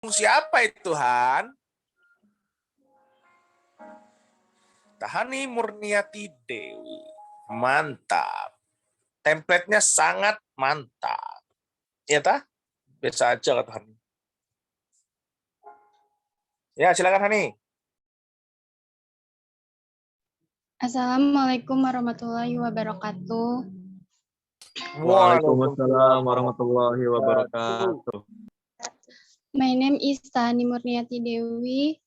Siapa itu, Han? Tahani Murniati Dewi. Mantap. Template-nya sangat mantap. Iya, tah? Biasa aja kata Hani. Ya, silakan Hani. Assalamualaikum warahmatullahi wabarakatuh. Waalaikumsalam warahmatullahi wabarakatuh. My name is Tahani Murniati Dewi.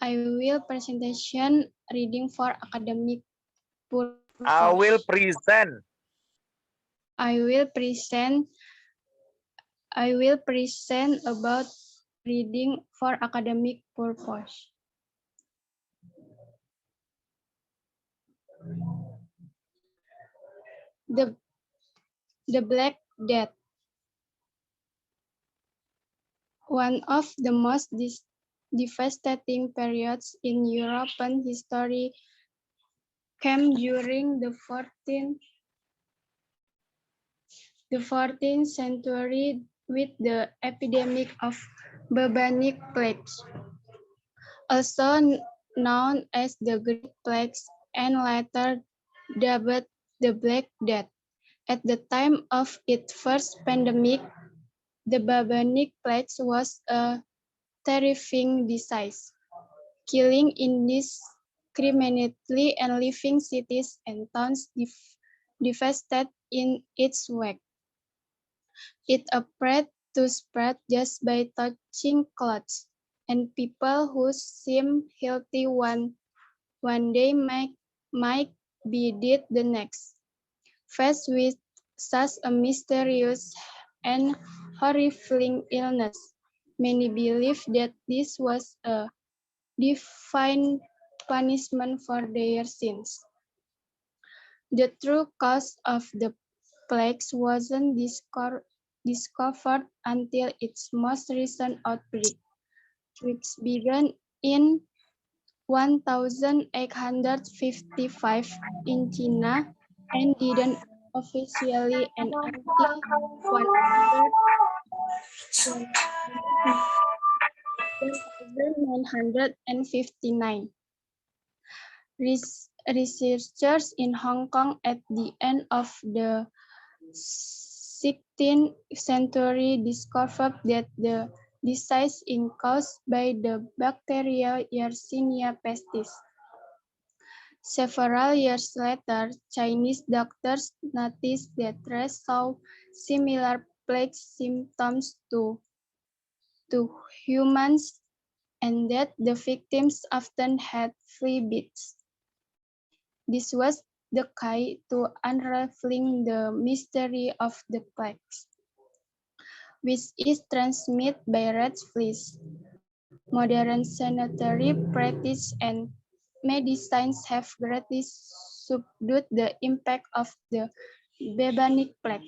I will presentation reading for academic purpose. I will present. I will present about reading for academic purpose. The Black Death. One of the most devastating periods in European history came during the 14th century with the epidemic of bubonic plague, also known as the Great Plague and later dubbed the Black Death. At the time of its first pandemic, the bubonic plague was a terrifying disease, killing indiscriminately and leaving cities and towns devastated in its wake. It appeared to spread just by touching clothes, and people who seemed healthy one day might be dead the next. Faced with such a mysterious and horrifying illness, many believe that this was a divine punishment for their sins. The true cause of the plague wasn't discovered until its most recent outbreak, which began in 1855 in China and didn't officially end until 1959. Researchers in Hong Kong at the end of the 16th century discovered that the disease is caused by the bacteria Yersinia pestis. Several years later, Chinese doctors noticed that rats saw similar plague symptoms to humans, and that the victims often had flea bites. This was the key to unraveling the mystery of the plague, which is transmitted by rat fleas. Modern sanitary practice and medicines have greatly subdued the impact of the bubonic plague,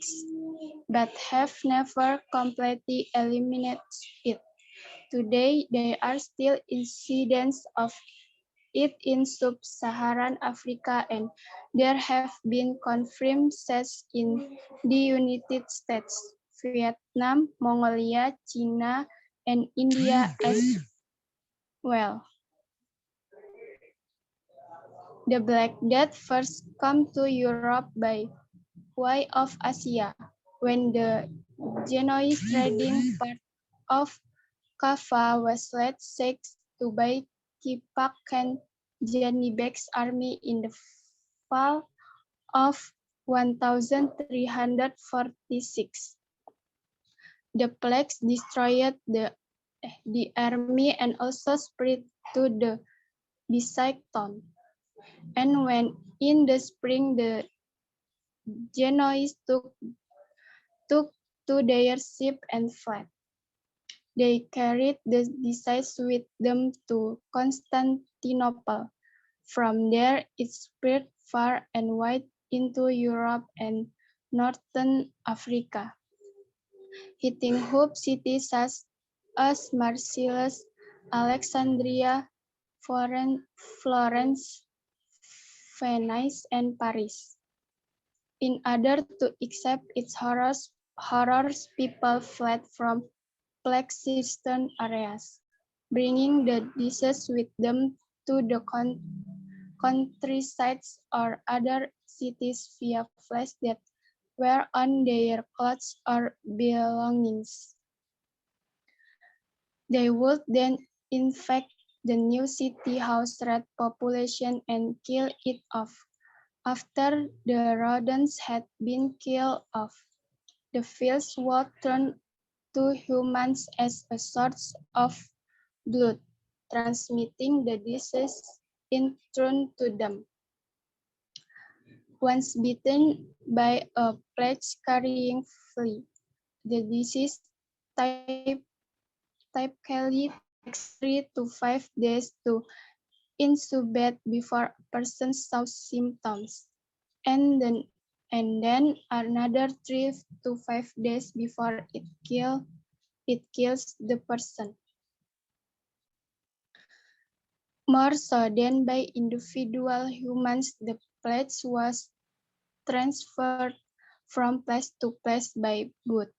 but have never completely eliminated it. Today, there are still incidents of it in sub-Saharan Africa, and there have been confirmed cases in the United States, Vietnam, Mongolia, China, and India as well. The Black Death first came to Europe by way of Asia, when the Genoese trading part of Java was led siege to by Kipak and Janibek's army in the fall of 1346. The plague destroyed the army and also spread to the besieged town. And when in the spring the Genoese took to their ship and fled, they carried the disease with them to Constantinople. From there, it spread far and wide into Europe and Northern Africa, hitting hub cities such as Marseille, Alexandria, Florence, Venice, and Paris. In order to escape its horrors, people fled from plague-stricken areas, bringing the disease with them to the countrysides or other cities via flies that were on their clothes or belongings. They would then infect the new city house rat population and kill it off. After the rodents had been killed off, the fields were turned to humans as a source of blood, transmitting the disease in turn to them. Once bitten by a plague-carrying flea, the disease typically takes 3 to 5 days to incubate before a person shows symptoms, and then another 3 to 5 days before it kills the person. More so than by individual humans, the plague was transferred from place to place by boat,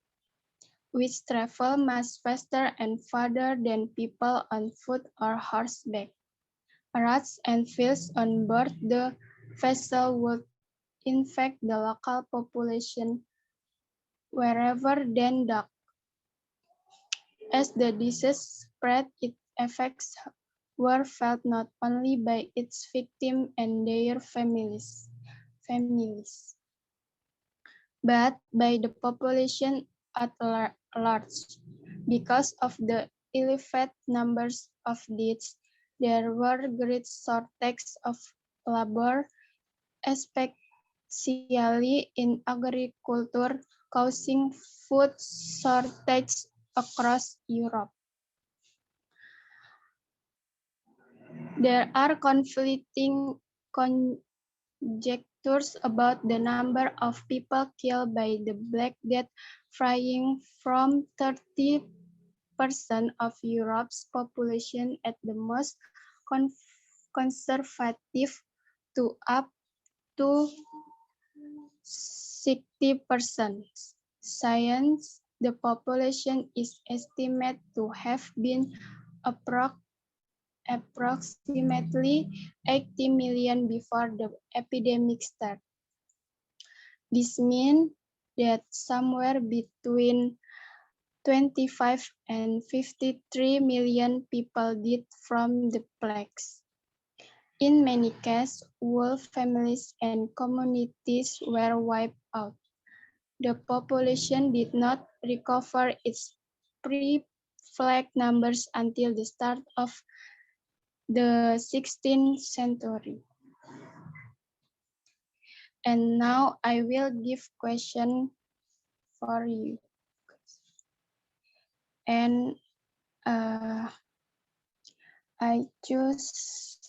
which travel much faster and farther than people on foot or horseback. Rats and fleas on board the vessel would infect the local population wherever then docked. As the disease spread, its effects were felt not only by its victims and their families, but by the population at large. Because of the elevated numbers of deaths, there were great shortages of labor, especially in agriculture, causing food shortage across Europe. There are conflicting conjectures about the number of people killed by the Black Death, varying from 30% of Europe's population at the most conservative to up to 60%. Science, the population is estimated to have been approximately 80 million before the epidemic started. This means that somewhere between 25 and 53 million people died from the plagues. In many cases, whole families and communities were wiped out. The population did not recover its pre-plague numbers until the start of the 16th century. And now I will give question for you. And I choose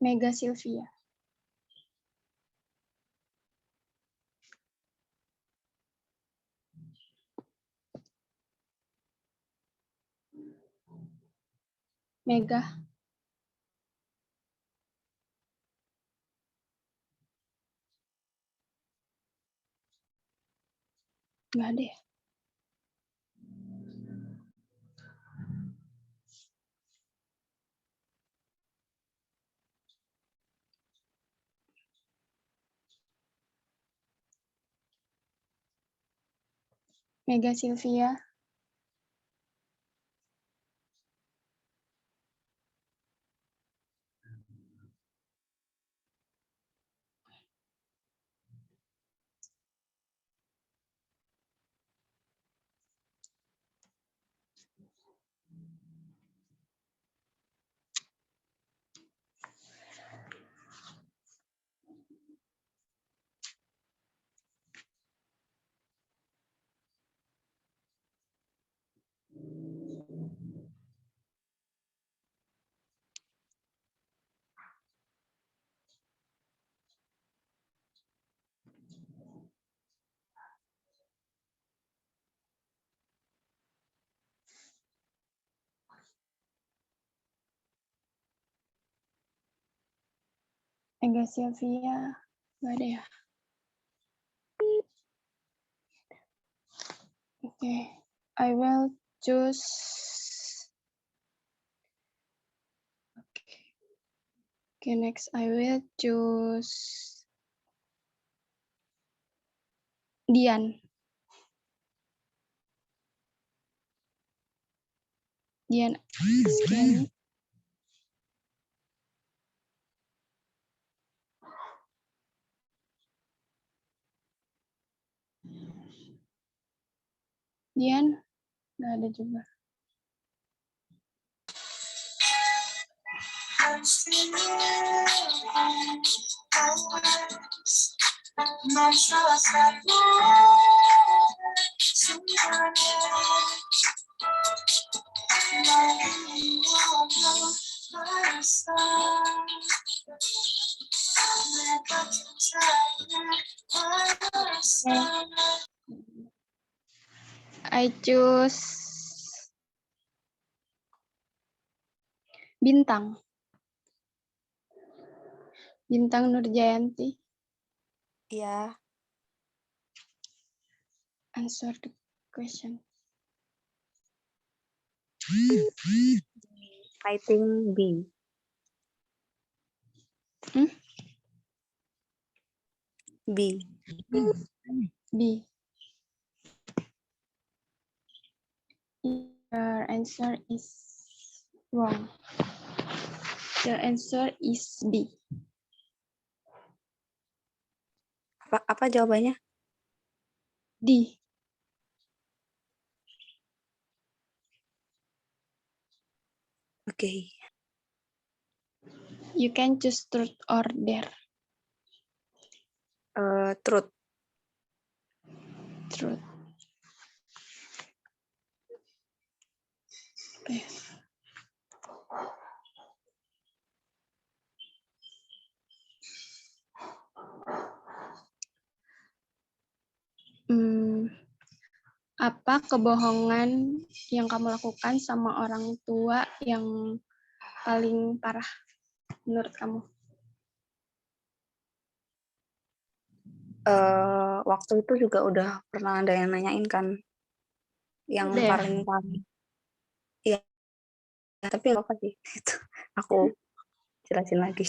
Mega Sylvia. Mega. Nggak ada ya? Mega Sylvia. Enggak, Sylvia. Nggak ada ya? Oke. I will choose. Okay, next I will choose Dian. Dian, sekian. Dian, nggak ada juga. I choose Bintang. Bintang Nurjayanti. Iya. Answer the question. I think B. B. B. Your answer is wrong. The answer is B. Apa jawabannya? D. Oke. You can choose truth or dare. Truth. Truth. Okay. Apa kebohongan yang kamu lakukan sama orang tua yang paling parah menurut kamu? Waktu itu juga udah pernah ada yang nanyain kan, yang Udah ya? paling iya, tapi apa sih itu, aku jelasin lagi.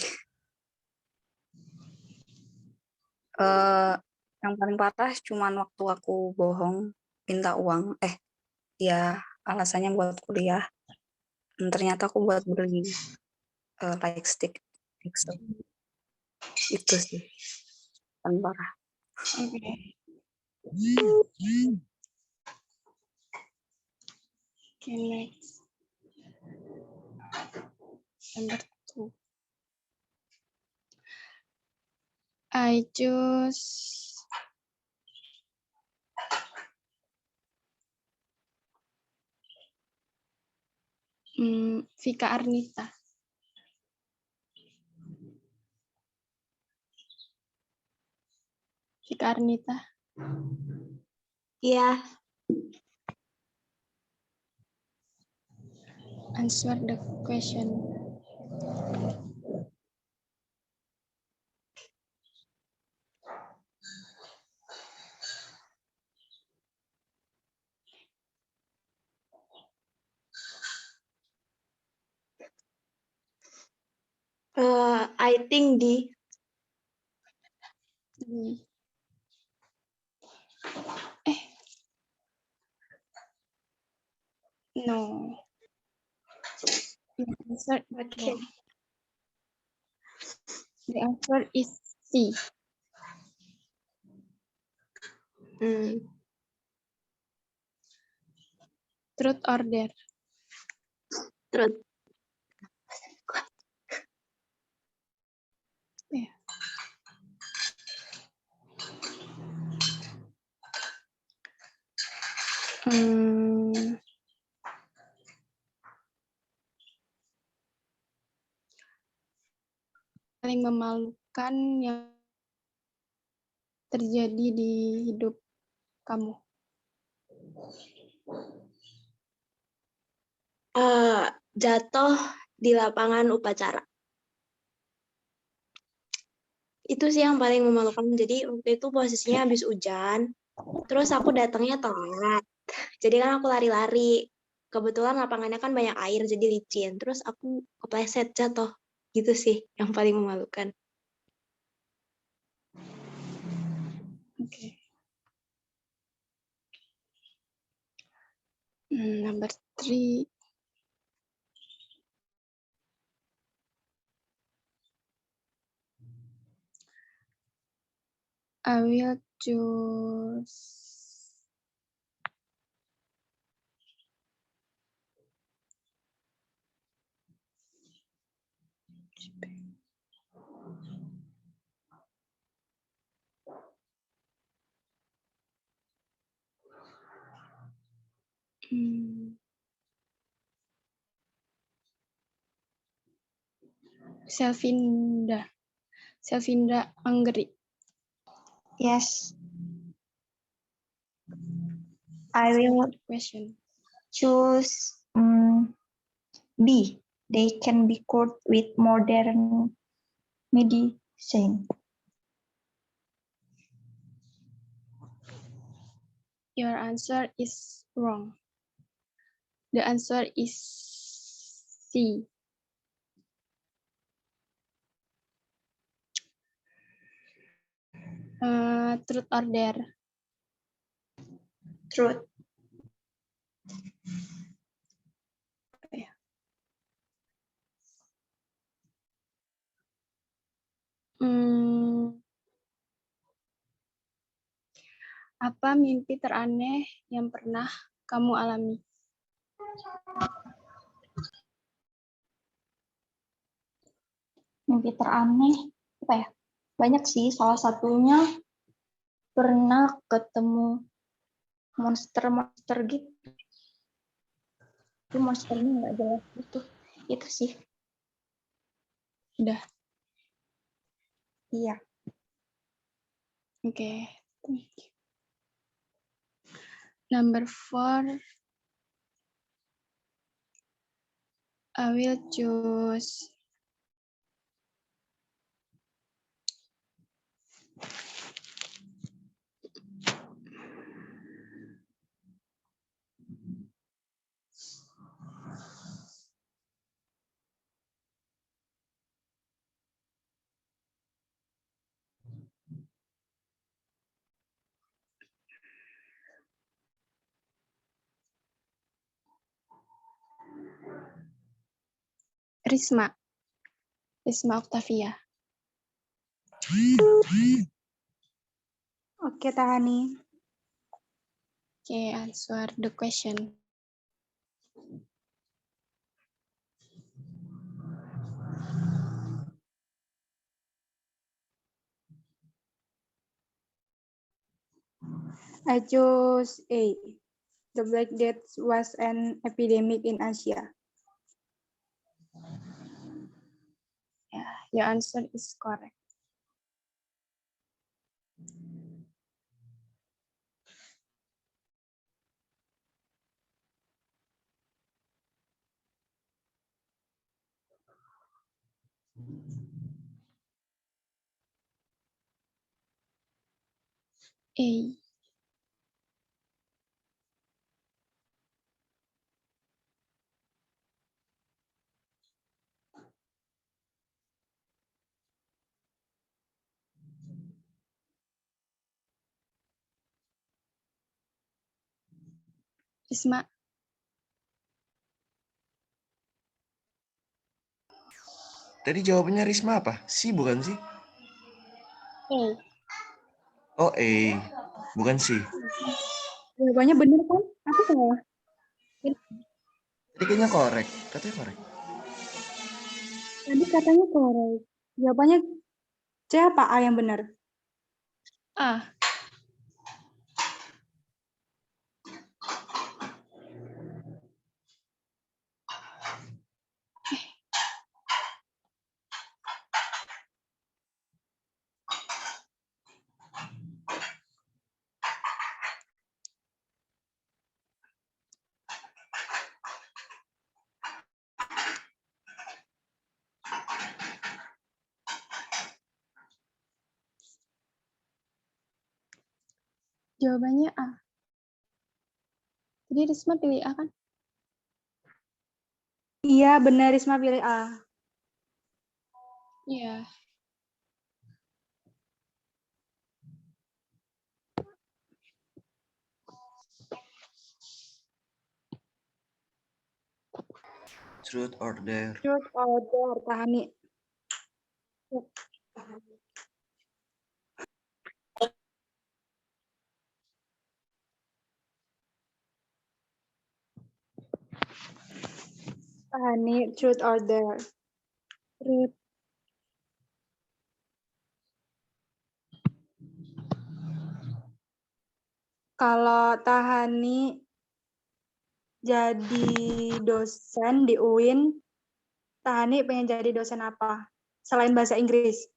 Yang paling parah cuman waktu aku bohong minta uang, ya alasannya buat kuliah, dan ternyata aku buat beli light stick, itu sih paling parah. Okay. Okay, next. Number 2. I choose Vika Arnita. Vika Arnita. Iya. Answer the question. I think D. No. The answer, Okay. the answer is C. Truth or dare? Truth. Yeah. Paling memalukan yang terjadi di hidup kamu? Jatuh di lapangan upacara. Itu sih yang paling memalukan. Jadi waktu itu posisinya habis hujan, terus aku datangnya telat. Jadi kan aku lari-lari. Kebetulan lapangannya kan banyak air, jadi licin. Terus aku kepleset jatuh. Gitu sih yang paling memalukan. Okay. Number 3. I will choose Selvinda Anggeri. Yes, I will Question. choose B. They can be cured with modern medicine. Your answer is wrong. The answer is C. Truth or dare? Truth. Apa mimpi teraneh yang pernah kamu alami? Mimpi teraneh apa ya? Banyak sih. Salah satunya pernah ketemu monster gitu. Tapi monsternya nggak jelas gitu. Itu sih. Udah. Iya. Okay. Number 4. I will choose Risma Octavia. Oke, Tahani. Okay, answer the question. I chose A. The Black Death was an epidemic in Asia. Yeah, your answer is correct. A. Risma. Tadi jawabannya Risma apa? C bukan sih? A. Oh, A. Bukan C. Jawabannya benar kan? Aku salah. Tadi kayaknya korek. Katanya korek. Tadi katanya korek. Jawabannya C apa A yang benar? A. Jawabannya A. Jadi Risma pilih A kan? Iya, benar Risma pilih A. Iya. Truth or dare? Truth or dare, Tahani? Tahani, truth or dare? Truth. Kalau Tahani jadi dosen di UIN, Tahani pengen jadi dosen apa? Selain bahasa Inggris.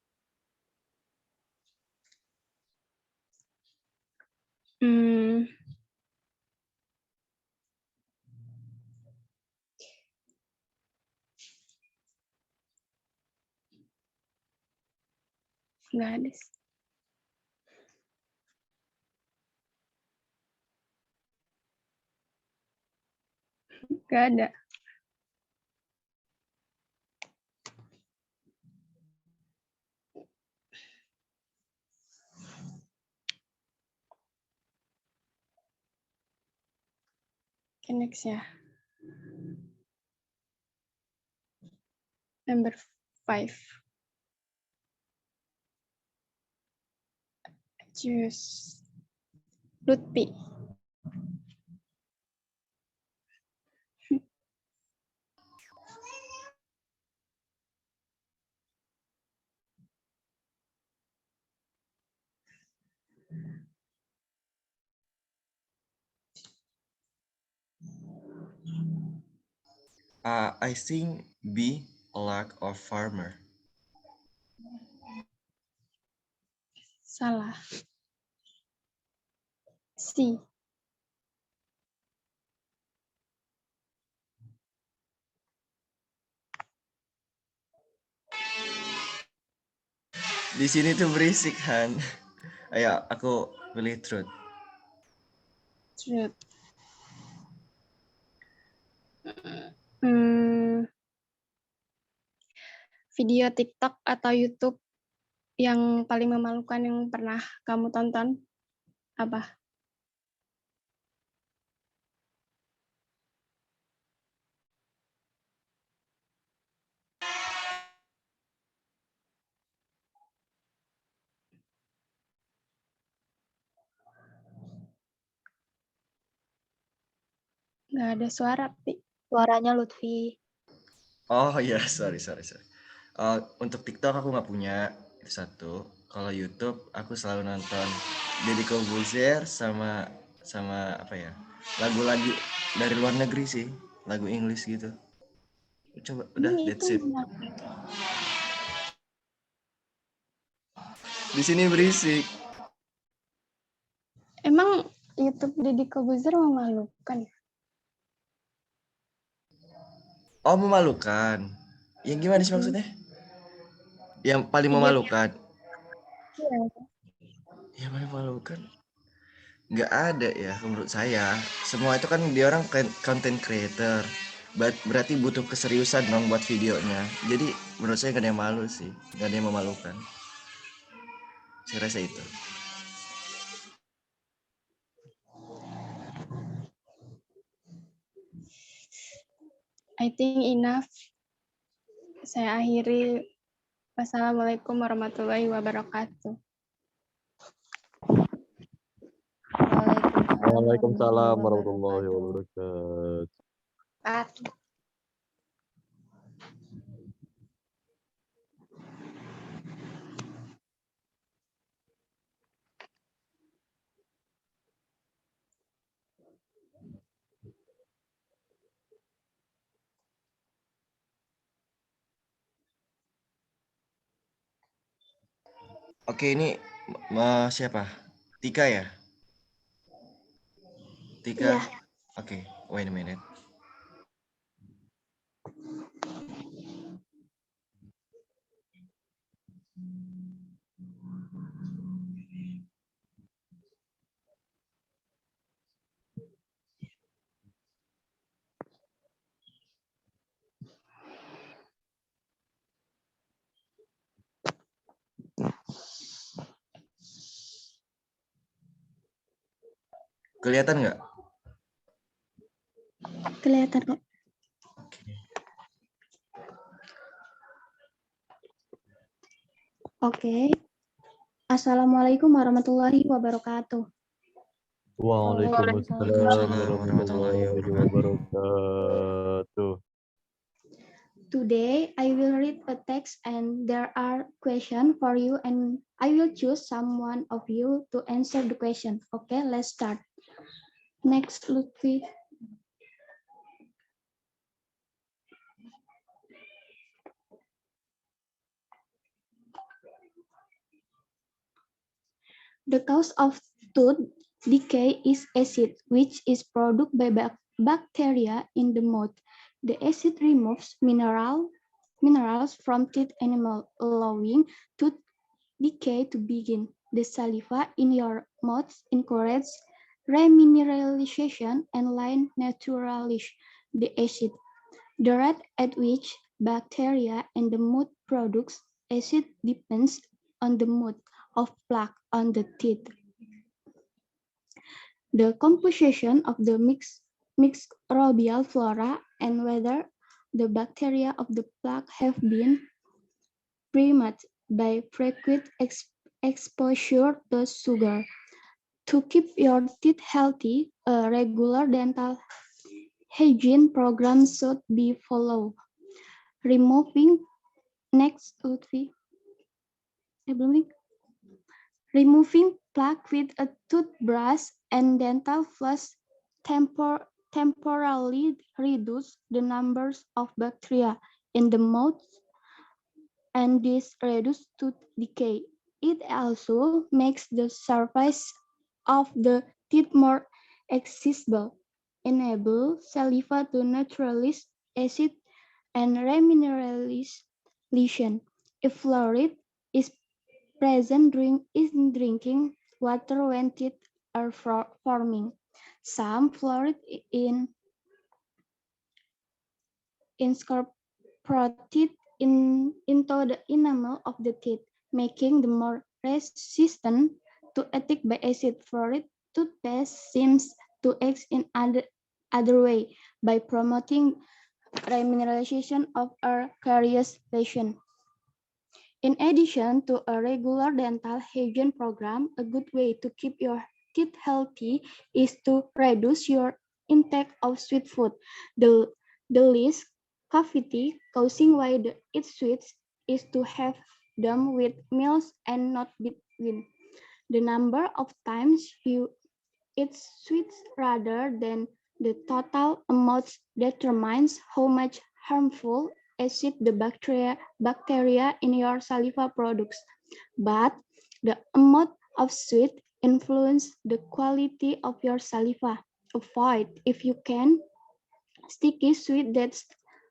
Nggak ada sih. Nggak ada. Okay, next ya. Number 5. Choose. Lutfi. I think B, a lack of farmer. Salah. C. Di sini tuh berisik, Han. Ayo, aku pilih truth. Truth. Video TikTok atau YouTube yang paling memalukan yang pernah kamu tonton apa? Nggak ada suara, Pi. Suaranya Lutfi. Oh iya, sorry. Untuk TikTok aku nggak punya, itu satu. Kalau YouTube aku selalu nonton Deddy Corbuzier sama apa ya, lagu-lagu dari luar negeri sih, lagu English gitu. Coba udah, that's it. Di sini berisik. Emang YouTube Deddy Corbuzier memalukan? Oh, memalukan. Yang gimana sih maksudnya? Yang paling memalukan. Iya. Yang paling memalukan? Nggak ada ya menurut saya. Semua itu kan dia orang content creator. Berarti butuh keseriusan dong buat videonya. Jadi menurut saya nggak ada yang malu sih. Nggak ada yang memalukan. Saya rasa itu. I think enough. Saya akhiri. Wassalamualaikum warahmatullahi wabarakatuh. Waalaikumsalam warahmatullahi wabarakatuh. Oke, ini siapa? Tika ya? Tika. Iya. Oke, wait a minute. Kelihatan nggak? Kelihatan kok. Oke. Assalamualaikum warahmatullahi wabarakatuh. Waalaikumsalam warahmatullahi warahmatullahi wabarakatuh. Today, I will read a text and there are questions for you and I will choose someone of you to answer the question. Okay, let's start. Next, Lutfi. The cause of tooth decay is acid, which is produced by bacteria in the mouth. The acid removes minerals from teeth animal, allowing tooth decay to begin. The saliva in your mouth encourages remineralization and line neutralizes the acid. The rate at which bacteria in the mouth produce acid depends on the amount of plaque on the teeth. The composition of the microbial flora and whether the bacteria of the plaque have been primed by frequent exposure to sugar. To keep your teeth healthy, a regular dental hygiene program should be followed. Removing Removing plaque with a toothbrush and dental floss temporarily reduce the numbers of bacteria in the mouth and this reduces tooth decay. It also makes the surface of the teeth more accessible, enable saliva to neutralize acid and remineralization. If fluoride is present in drinking water when teeth are forming. Some fluoride incorporated into the enamel of the teeth, making them more resistant to attack by acid. Fluoride toothpaste seems to act in other way by promoting remineralization of our caries lesion. In addition to a regular dental hygiene program, a good way to keep your teeth healthy is to reduce your intake of sweet food. The least cavity causing why the eat sweets is to have them with meals and not between. The number of times you eat sweets rather than the total amount determines how much harmful acid the bacteria in your saliva products. But the amount of sweet influence the quality of your saliva. Avoid, if you can, sticky sweet that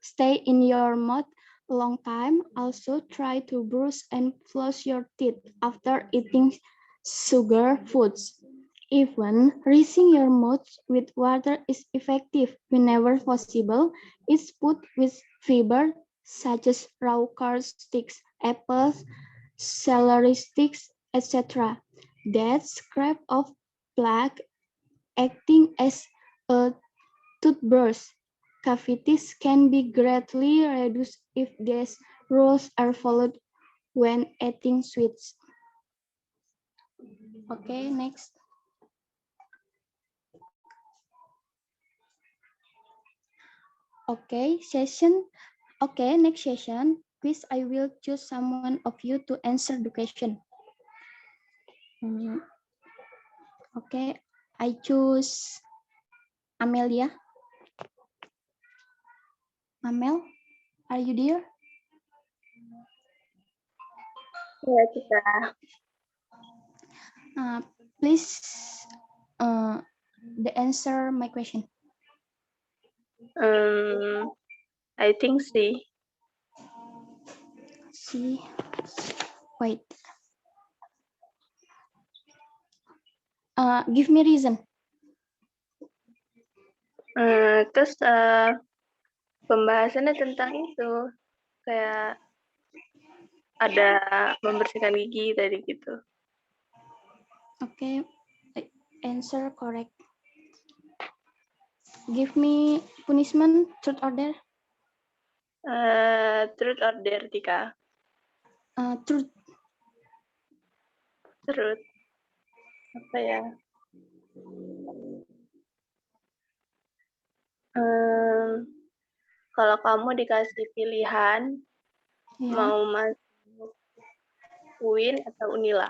stay in your mouth a long time. Also try to brush and floss your teeth after eating sugar foods. Even rinsing your mouth with water is effective whenever possible. It's put with fiber such as raw carrot sticks, apples, celery sticks, etc. That scrape off plaque acting as a toothbrush. Cavities can be greatly reduced if these rules are followed when eating sweets. Okay, next. Okay, next session. Quiz, I will choose someone of you to answer the question. Okay, I choose Amelia. Amel, are you there? Ya, kita. Please the answer my question. I think C. See, wait. Give me reason. Terus pembahasannya tentang itu kayak ada membersihkan gigi tadi gitu. Okay, answer correct. Give me punishment, truth or dare. Truth or dare, Tika? Truth. Truth. Apa ya? Kalau kamu dikasih pilihan, Ya. mau masuk UIN atau Unila?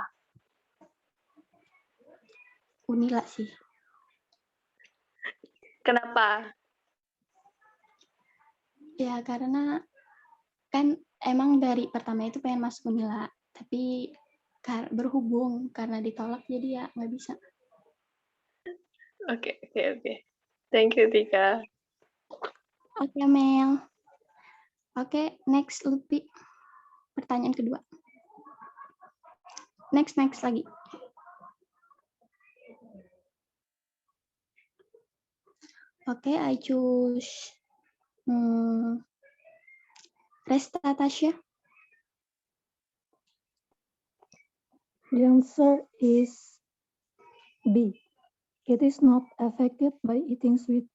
Unila sih. Kenapa? Ya karena kan emang dari pertama itu pengen masuk Unila, tapi berhubung karena ditolak jadi ya nggak bisa. Oke. Thank you, Tika. Oke, Mel. Oke, next Lutfi. Pertanyaan kedua. Next lagi. Oke, I choose Resta Tasya. The answer is B. It is not affected by eating sweet.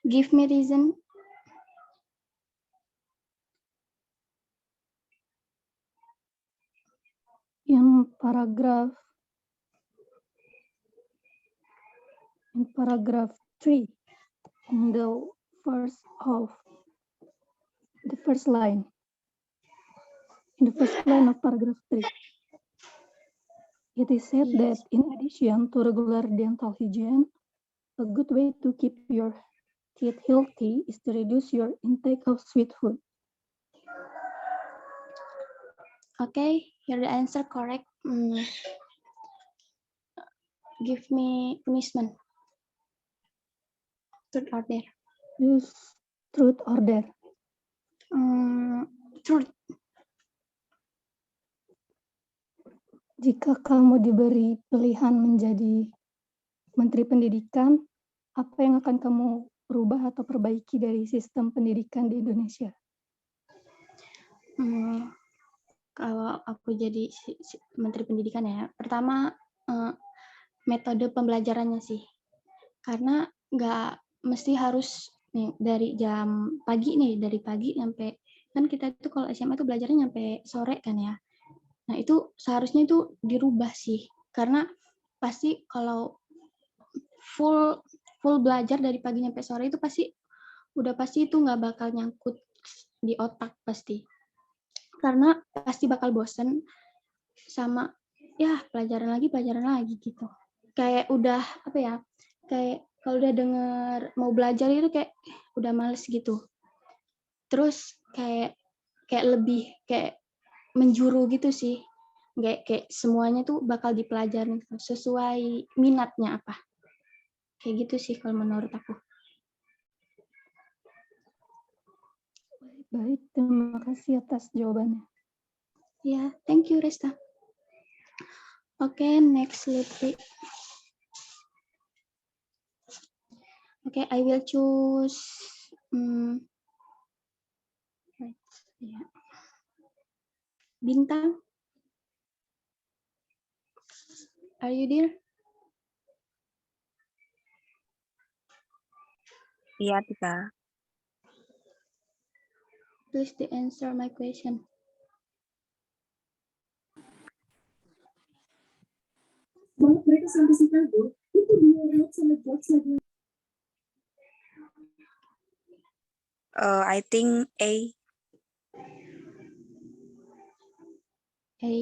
Give me reason. In paragraph 3, in the first line of paragraph 3, it is said that in addition to regular dental hygiene, a good way to keep your teeth healthy is to reduce your intake of sweet food. Okay, here the answer correct. Give me punishment. Truth or dare? Use truth or dare. Truth. Jika kamu diberi pilihan menjadi Menteri Pendidikan, apa yang akan kamu rubah atau perbaiki dari sistem pendidikan di Indonesia? Kalau aku jadi Menteri Pendidikan ya, pertama metode pembelajarannya sih. Karena nggak mesti harus nih dari pagi sampai, kan kita itu kalau SMA itu belajarnya sampai sore kan ya. Nah itu seharusnya itu dirubah sih, karena pasti kalau full belajar dari pagi sampai sore itu pasti itu nggak bakal nyangkut di otak pasti, karena pasti bakal bosen sama ya pelajaran lagi gitu. Kayak udah apa ya, kayak kalau udah denger mau belajar itu kayak udah males gitu. Terus kayak lebih kayak menjuru gitu sih. Kayak semuanya tuh bakal dipelajarin sesuai minatnya apa. Kayak gitu sih kalau menurut aku. Baik, terima kasih atas jawabannya. Ya, thank you Resta. Oke, next Lutfi. Oke, I will choose Bintang. Are you there? Iya, Tika. Please answer my question. Mereka sampai Chicago, itu dia lihat sama George lagi. I think A. A.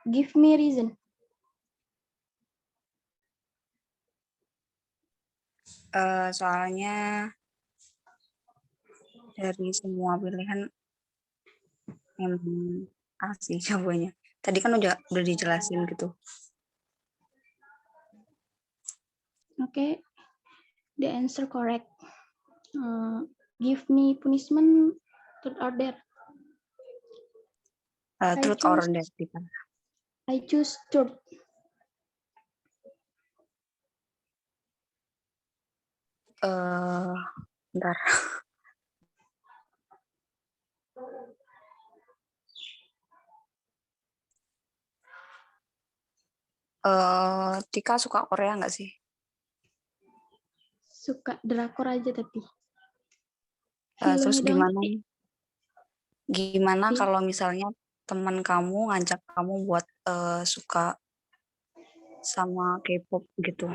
Give me reason. Soalnya dari semua pilihan memang A sih jawabannya. Tadi kan udah dijelasin gitu. Okay, the answer correct. Give me punishment, truth or dare. Truth or dare, Tika. I choose truth. Bentar. Tika suka Korea nggak sih? Suka drakor aja tapi. Terus Filmnya doang. gimana Iya. kalau misalnya teman kamu ngajak kamu buat suka sama K-pop gitu?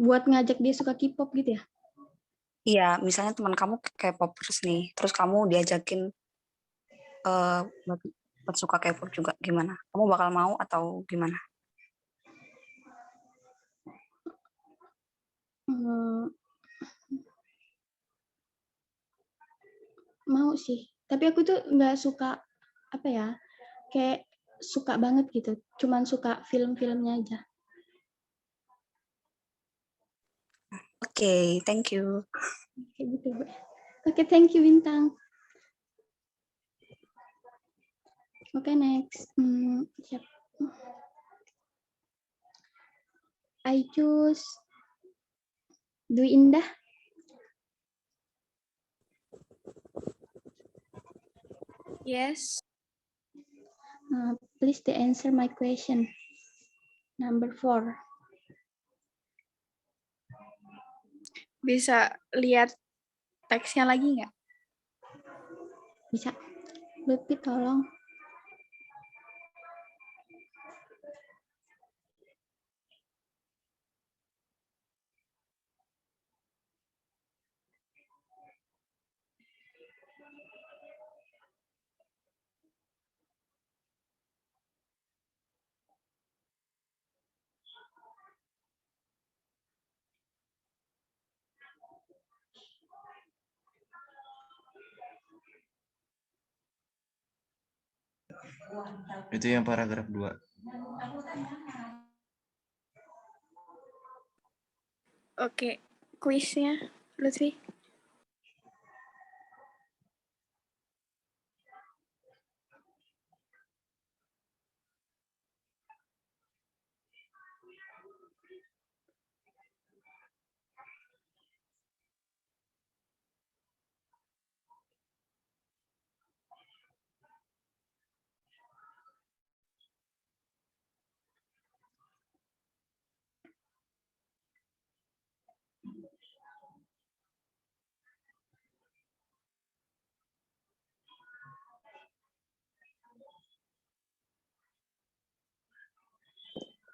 Buat ngajak dia suka K-pop gitu ya? Iya, misalnya teman kamu K-popers nih, terus kamu diajakin buat suka K-pop juga, gimana? Kamu bakal mau atau gimana? Mau sih, tapi aku tuh nggak suka apa ya, kayak suka banget gitu, cuman suka film-filmnya aja. Oke, thank you. Kayak gitu, Bu. Oke, thank you Bintang. Oke, next. Siap. I choose Dwi Indah. Yes. Please to answer my question. Number 4. Bisa lihat teksnya lagi nggak? Bisa. Lutfi tolong. Itu yang paragraf 2. Oke, kuisnya Lutfi.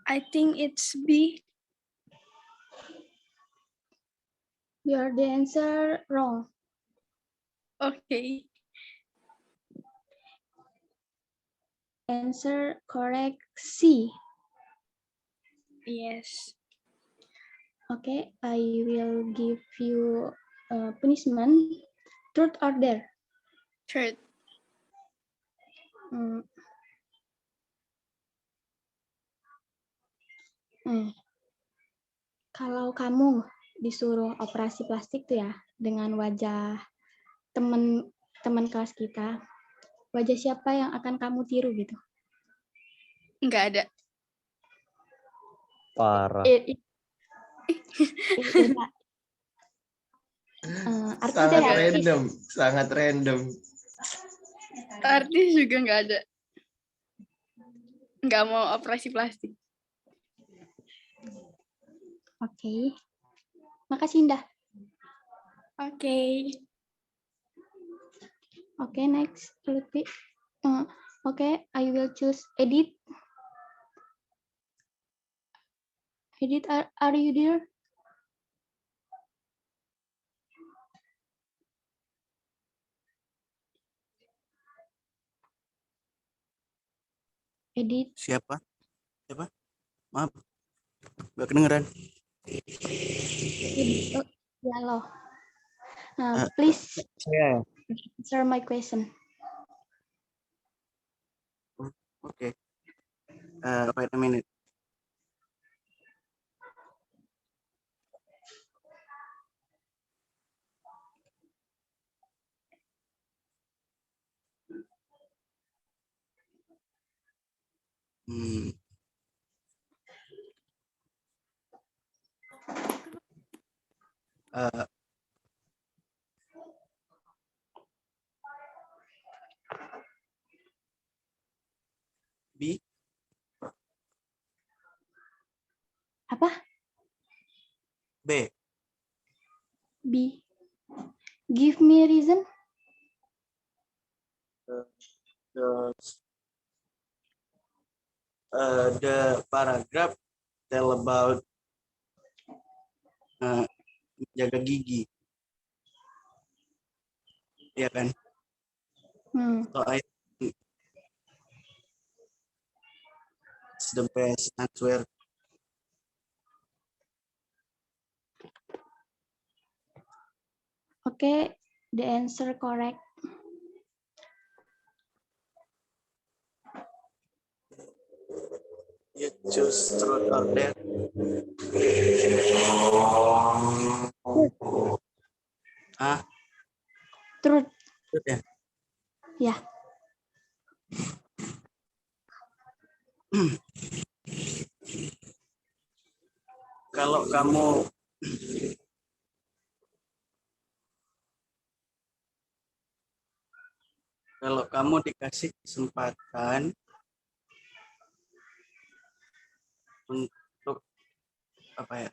I think it's B. Your the answer wrong. Okay. Answer correct C. Yes. Okay, I will give you punishment. Truth or dare? Third. Kalau kamu disuruh operasi plastik tuh ya dengan wajah teman kelas kita, wajah siapa yang akan kamu tiru gitu? Nggak ada. Parah. Sangat random, sangat random. Artis juga nggak ada. Nggak mau operasi plastik. Oke. Makasih Indah. Oke. Oke, next. Lutfi. Oke, I will choose Edit. Edit, are you there? Edit. Siapa? Maaf, nggak kedengeran. Ya loh. Please Saya. answer my question. Okay. Wait a minute. B. Apa? B. B. Give me reason. The paragraph tell about jaga gigi. Iya kan? So it's the best answer. Okay, the answer correct. You choose truth or dare. Ah, Truth. truth ya. Ya. Kalau kamu dikasih kesempatan untuk apa ya?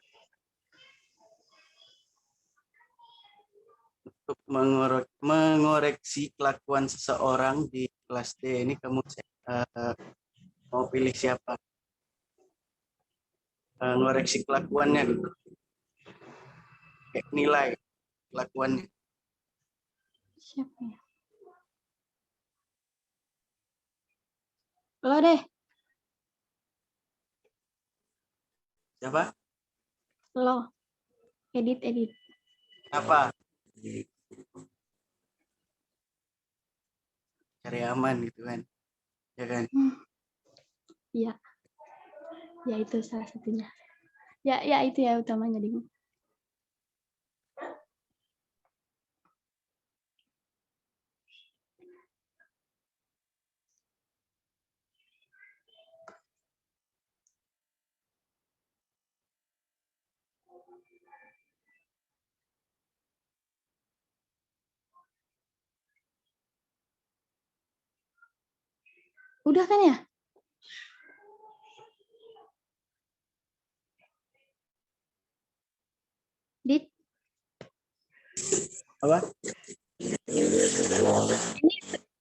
Untuk mengoreksi kelakuan seseorang di kelas D ini, kamu mau pilih siapa? Ngoreksi kelakuannya gitu. Kayak nilai kelakuannya. Siapa ya? Lo deh. Siapa? Lo. Edit. Apa? Cari aman gitu kan. Ya kan? Iya. Ya itu salah satunya. Ya itu ya utamanya, Ding. Udah kan ya? Dit. Apa?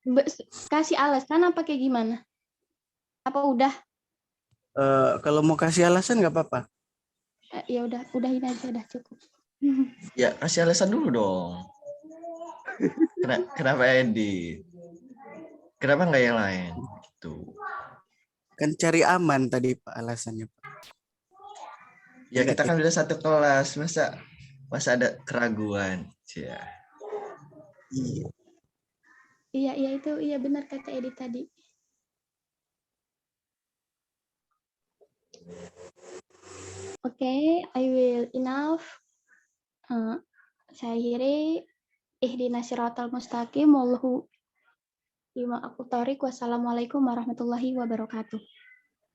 Ini kasih alasan apa kayak gimana? Apa udah? Kalau mau kasih alasan nggak apa-apa. Ya udahin aja, udah cukup. Ya, kasih alasan dulu dong. Kenapa edit? Kenapa nggak yang lain? Gitu. Kan cari aman tadi Pak alasannya, Pak. Ya kita kan udah satu kelas, masa ada keraguan? Ya. Iya itu, iya benar kata Edit tadi. Okay, I will enough. Saya akhiri. Ihdinas siratal mustaqim wallahu lima aku tarik. Wassalamualaikum warahmatullahi wabarakatuh.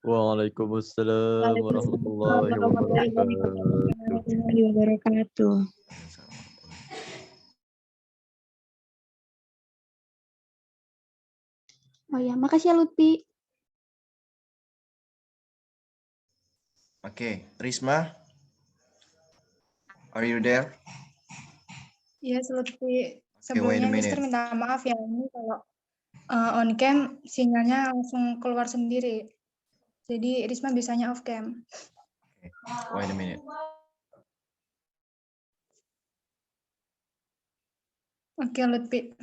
Waalaikumsalam warahmatullahi wabarakatuh. Oh ya, makasih ya Lutfi. Oke, Risma, are you there? Yes, Lutfi. Okay, wait a Sebelumnya minute. Mister minta maaf ya, ini kalau on cam sinyalnya langsung keluar sendiri. Jadi Risma bisanya off cam. Okay, wait a minute. Oke, Lutfi.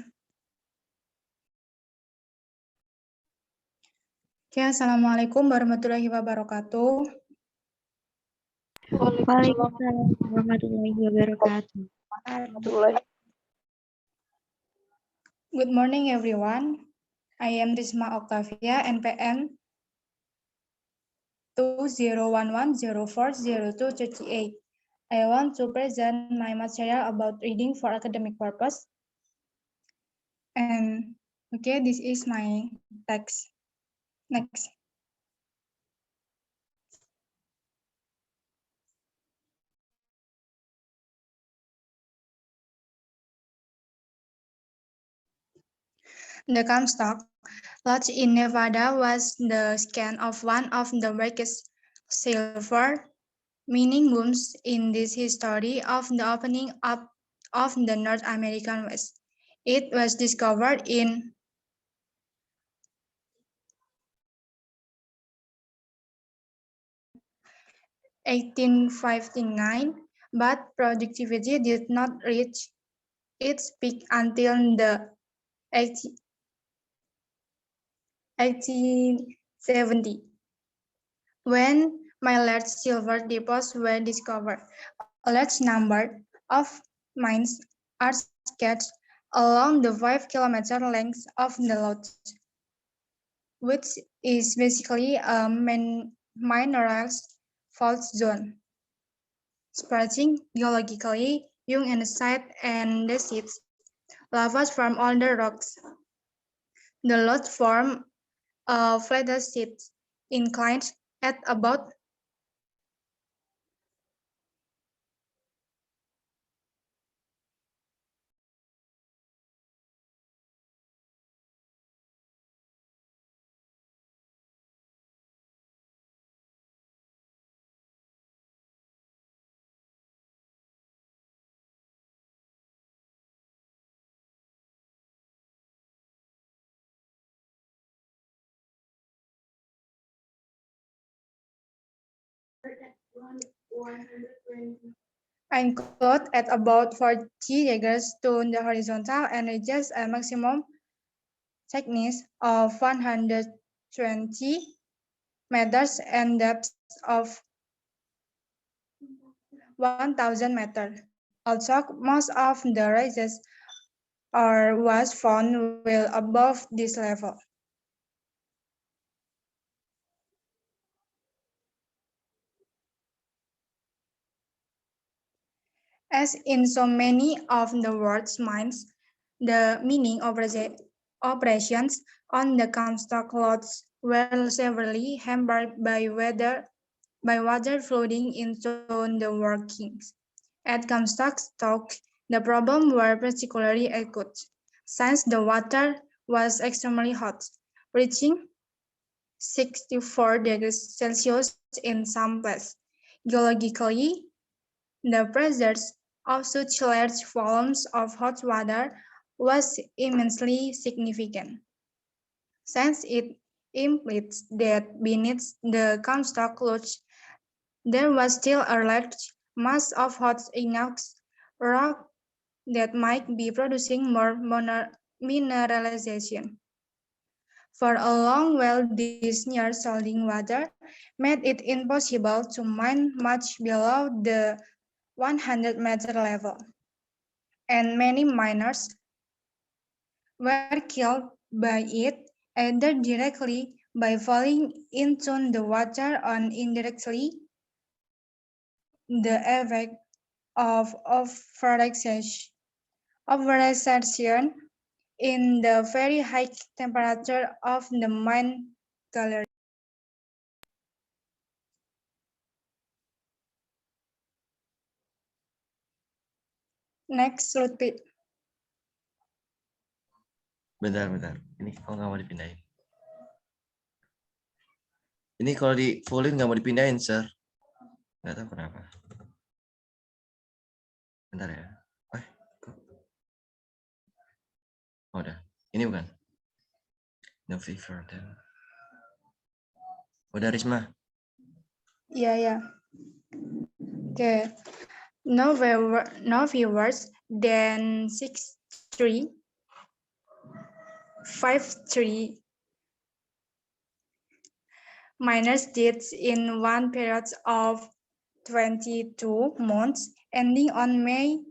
Oke, Assalamualaikum warahmatullahi wabarakatuh. Waalaikumsalam warahmatullahi wabarakatuh. Good morning, everyone. I am Risma Octavia, NPM 2011040238. I want to present my material about reading for academic purpose. And okay, this is my text. Next. The Comstock Lodge in Nevada was the scan of one of the biggest silver Meaning booms in this history of the opening up of the North American West. It was discovered in 1859, but productivity did not reach its peak until the 1870, when my large silver deposits were discovered. A large number of mines are sketched along the 5-kilometer length of the lodge, which is basically a minerals fault zone, spreading geologically young andesite and andesites, lavas from older rocks. The lodge form a flatter sheet inclined at about 40 degrees to the horizontal and reaches a maximum thickness of 120 meters and depth of 1,000 meters. Also, most of the ridges was found well above this level. As in so many of the world's mines, the mining operations on the Comstock lodes were severely hampered by water flooding into the workings. At Comstock, the problem was particularly acute, since the water was extremely hot, reaching 64 degrees Celsius in some places. Geologically, the pressures of such large volumes of hot water was immensely significant, since it implies that beneath the Comstock lodge there was still a large mass of hot igneous rock that might be producing more mineralization. For a long while, this near salting water made it impossible to mine much below the 100-meter level, and many miners were killed by it either directly by falling into the water or indirectly the effect of overexertion in the very high temperature of the mine gallery. Next, Lutfi. Bentar. Ini kok nggak mau dipindahin? Ini kalau di fullin nggak mau dipindahin, sir. Nggak tahu kenapa. Bentar ya. Oh, udah. Ini bukan? No fever then. Udah, Risma. Yeah. Okay. No viewers than 6,353 miners deaths in one period of 22 months, ending on May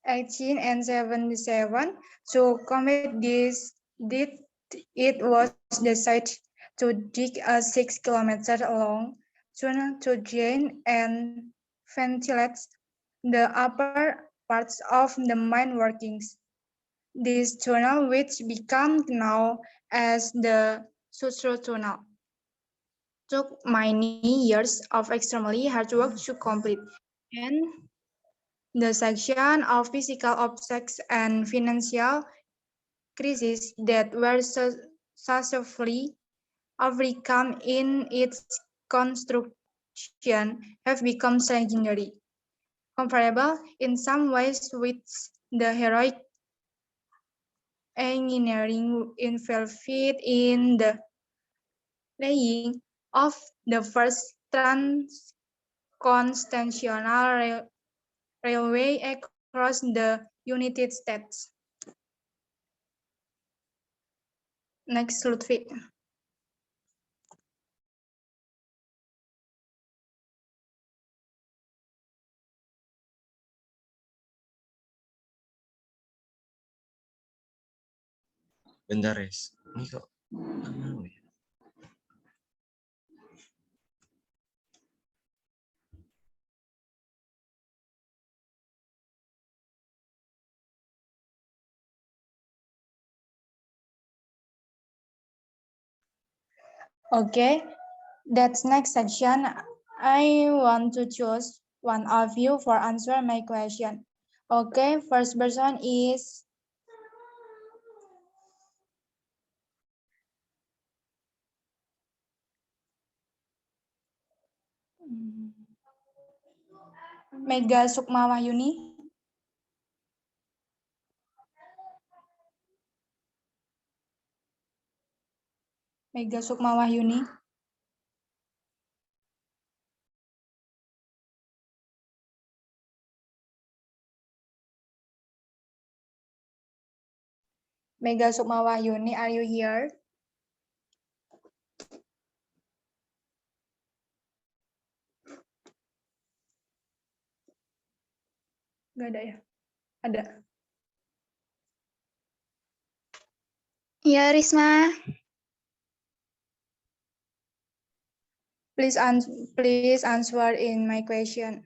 18 and 77. To combat this, it was decided to dig a 6-kilometer long tunnel to drain and ventilate the upper parts of the mine workings. This tunnel, which became known as the Sutro Tunnel, took many years of extremely hard work to complete, and the section of physical objects and financial crises that were successfully overcome in its construction have become legendary, comparable in some ways with the heroic engineering involved in the laying of the first transcontinental railway across the United States. Next, Lutfi. Bentar, Res. Ini kok nggak mau ya? Okay, that's next section. I want to choose one of you for answer my question. Okay, first person is Mega Sukma Wahyuni. Mega Sukma Wahyuni. Mega Sukma Wahyuni, are you here? Nggak ada ya? Ada. Ya, Risma. Please answer in my question.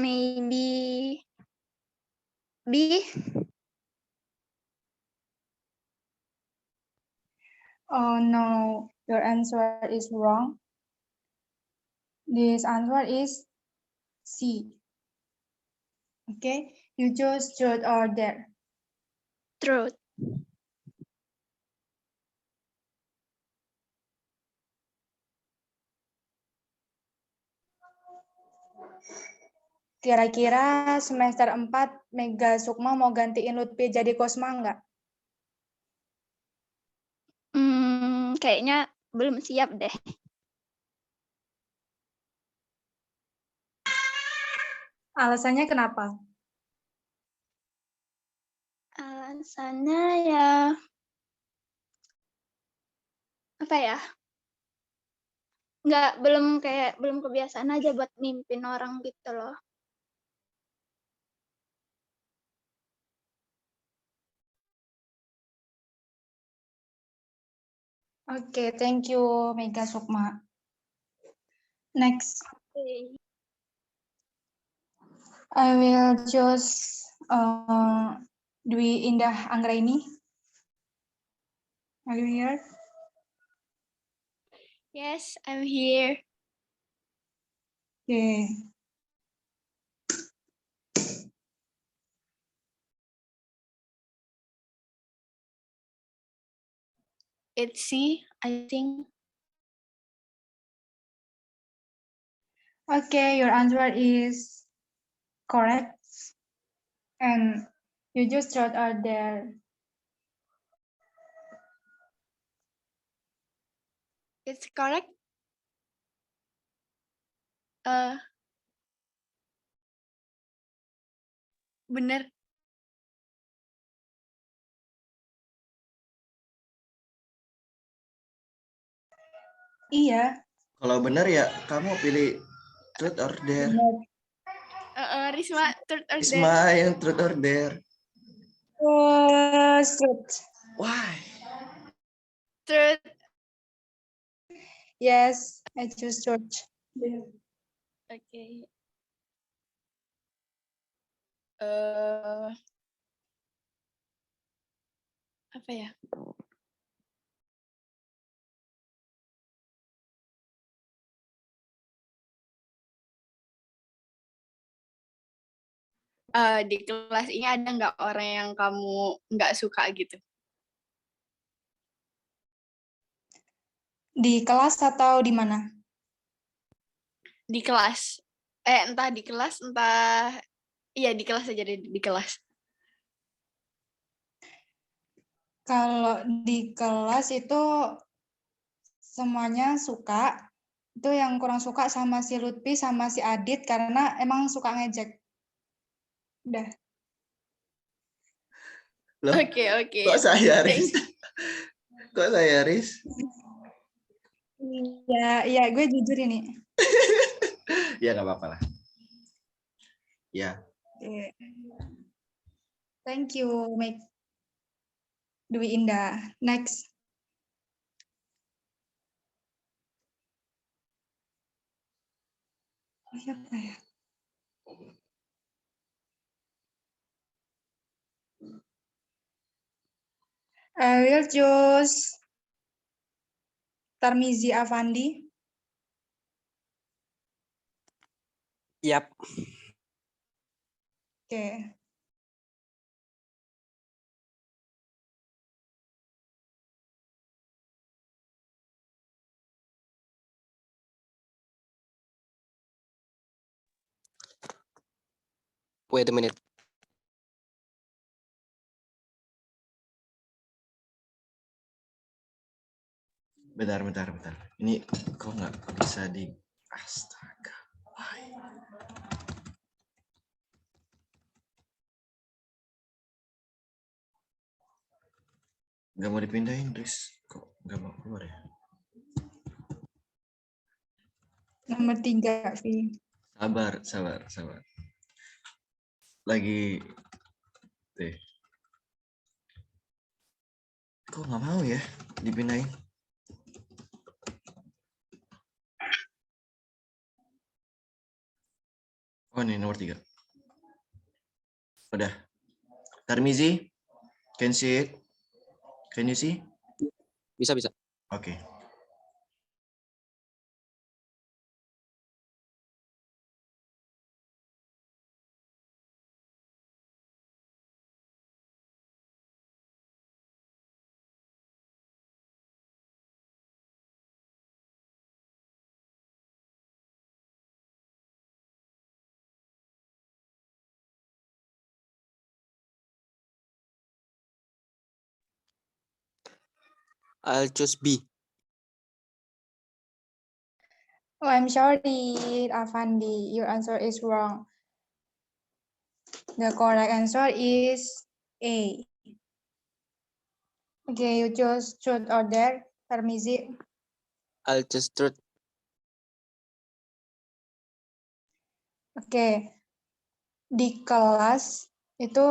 Maybe B. Oh no, your answer is wrong. This answer is C. Okay, you choose truth or dare. Truth. Kira-kira semester 4 Mega Sukma mau gantiin Lutfi jadi Kosma nggak? Kayaknya belum siap deh. Alasannya kenapa? Alasannya ya apa ya? Belum kebiasaan aja buat mimpin orang gitu loh. Okay, thank you Mega Sukma. Next. Okay. I will choose Dwi Indah Anggraini. Are you here? Yes, I'm here. Okay. It's C, I think. Okay, your answer is correct. And you just wrote out there. It's correct. Bener. Iya. Kalau benar ya kamu pilih truth or dare. Risma, truth or dare? Risma yang truth or dare. Truth. Why? Truth. Yes, I choose George. Oke. Eh, apa ya? Di kelas ini ada nggak orang yang kamu nggak suka gitu? Di kelas atau di mana? Di kelas. Entah di kelas, entah... Iya, di kelas aja deh, di kelas. Kalau di kelas itu semuanya suka. Itu yang kurang suka sama si Lutfi sama si Adit karena emang suka ngejek. Udah. Loh, Oke. kok saya, Riz? Thank- Kok saya, Riz? Iya, gue jujur ini. Ya, nggak apa-apa lah. Ya. Yeah. Thank you, Make Dwi Indah. Next. Siapa ya? I will choose Tarmizi Afandi. Yap. Oke. Wait a minute. Bentar. Ini kok nggak bisa di... Astaga. Nggak mau dipindahin, Riz. Kok nggak mau keluar ya? Nomor 3, Vi. Sabar. Lagi... Deh. Kok nggak mau ya dipindahin? Oh, ini nomor 3. Udah. Tarmizi, can see it? Can you see? Bisa. Oke. I'll choose B. Oh, I'm sorry, Afandi. Your answer is wrong. The correct answer is A. Okay, you choose truth or dare, Tarmizi. I'll choose truth. Oke. Di kelas itu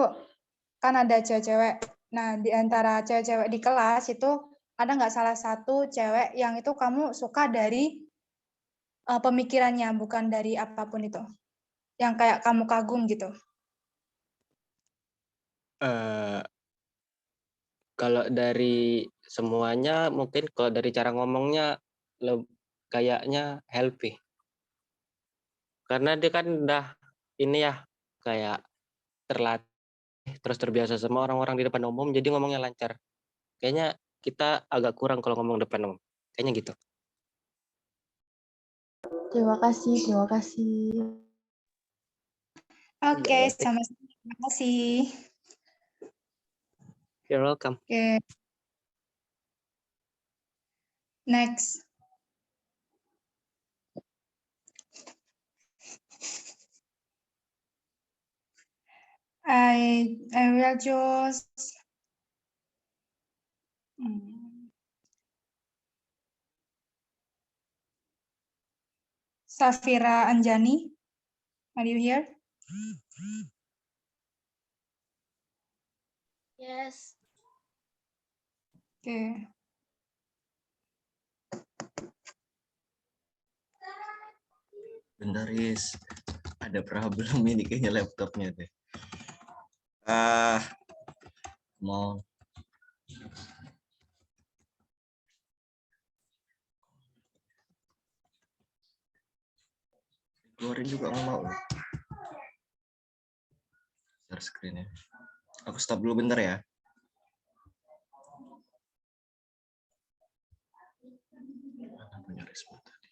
kan ada cewek-cewek. Nah, di antara cewek-cewek di kelas itu ada nggak salah satu cewek yang itu kamu suka dari pemikirannya, bukan dari apapun itu. Yang kayak kamu kagum gitu. Kalau dari semuanya mungkin kalau dari cara ngomongnya kayaknya healthy. Karena dia kan udah ini ya kayak terlatih terus terbiasa sama orang-orang di depan umum jadi ngomongnya lancar. Kayaknya kita agak kurang kalau ngomong depan umum. Kayaknya gitu. Terima kasih. Oke, sama-sama. Terima kasih. You're welcome. Oke. Next. I will choose Safira Anjani. Are you here? Yes. Okay. Bentar, Riz. Ada problem ini kayaknya laptopnya deh. Mau. Keluarin juga nggak mau. Share screen-nya. Aku stop dulu bentar ya. Punya respon tadi.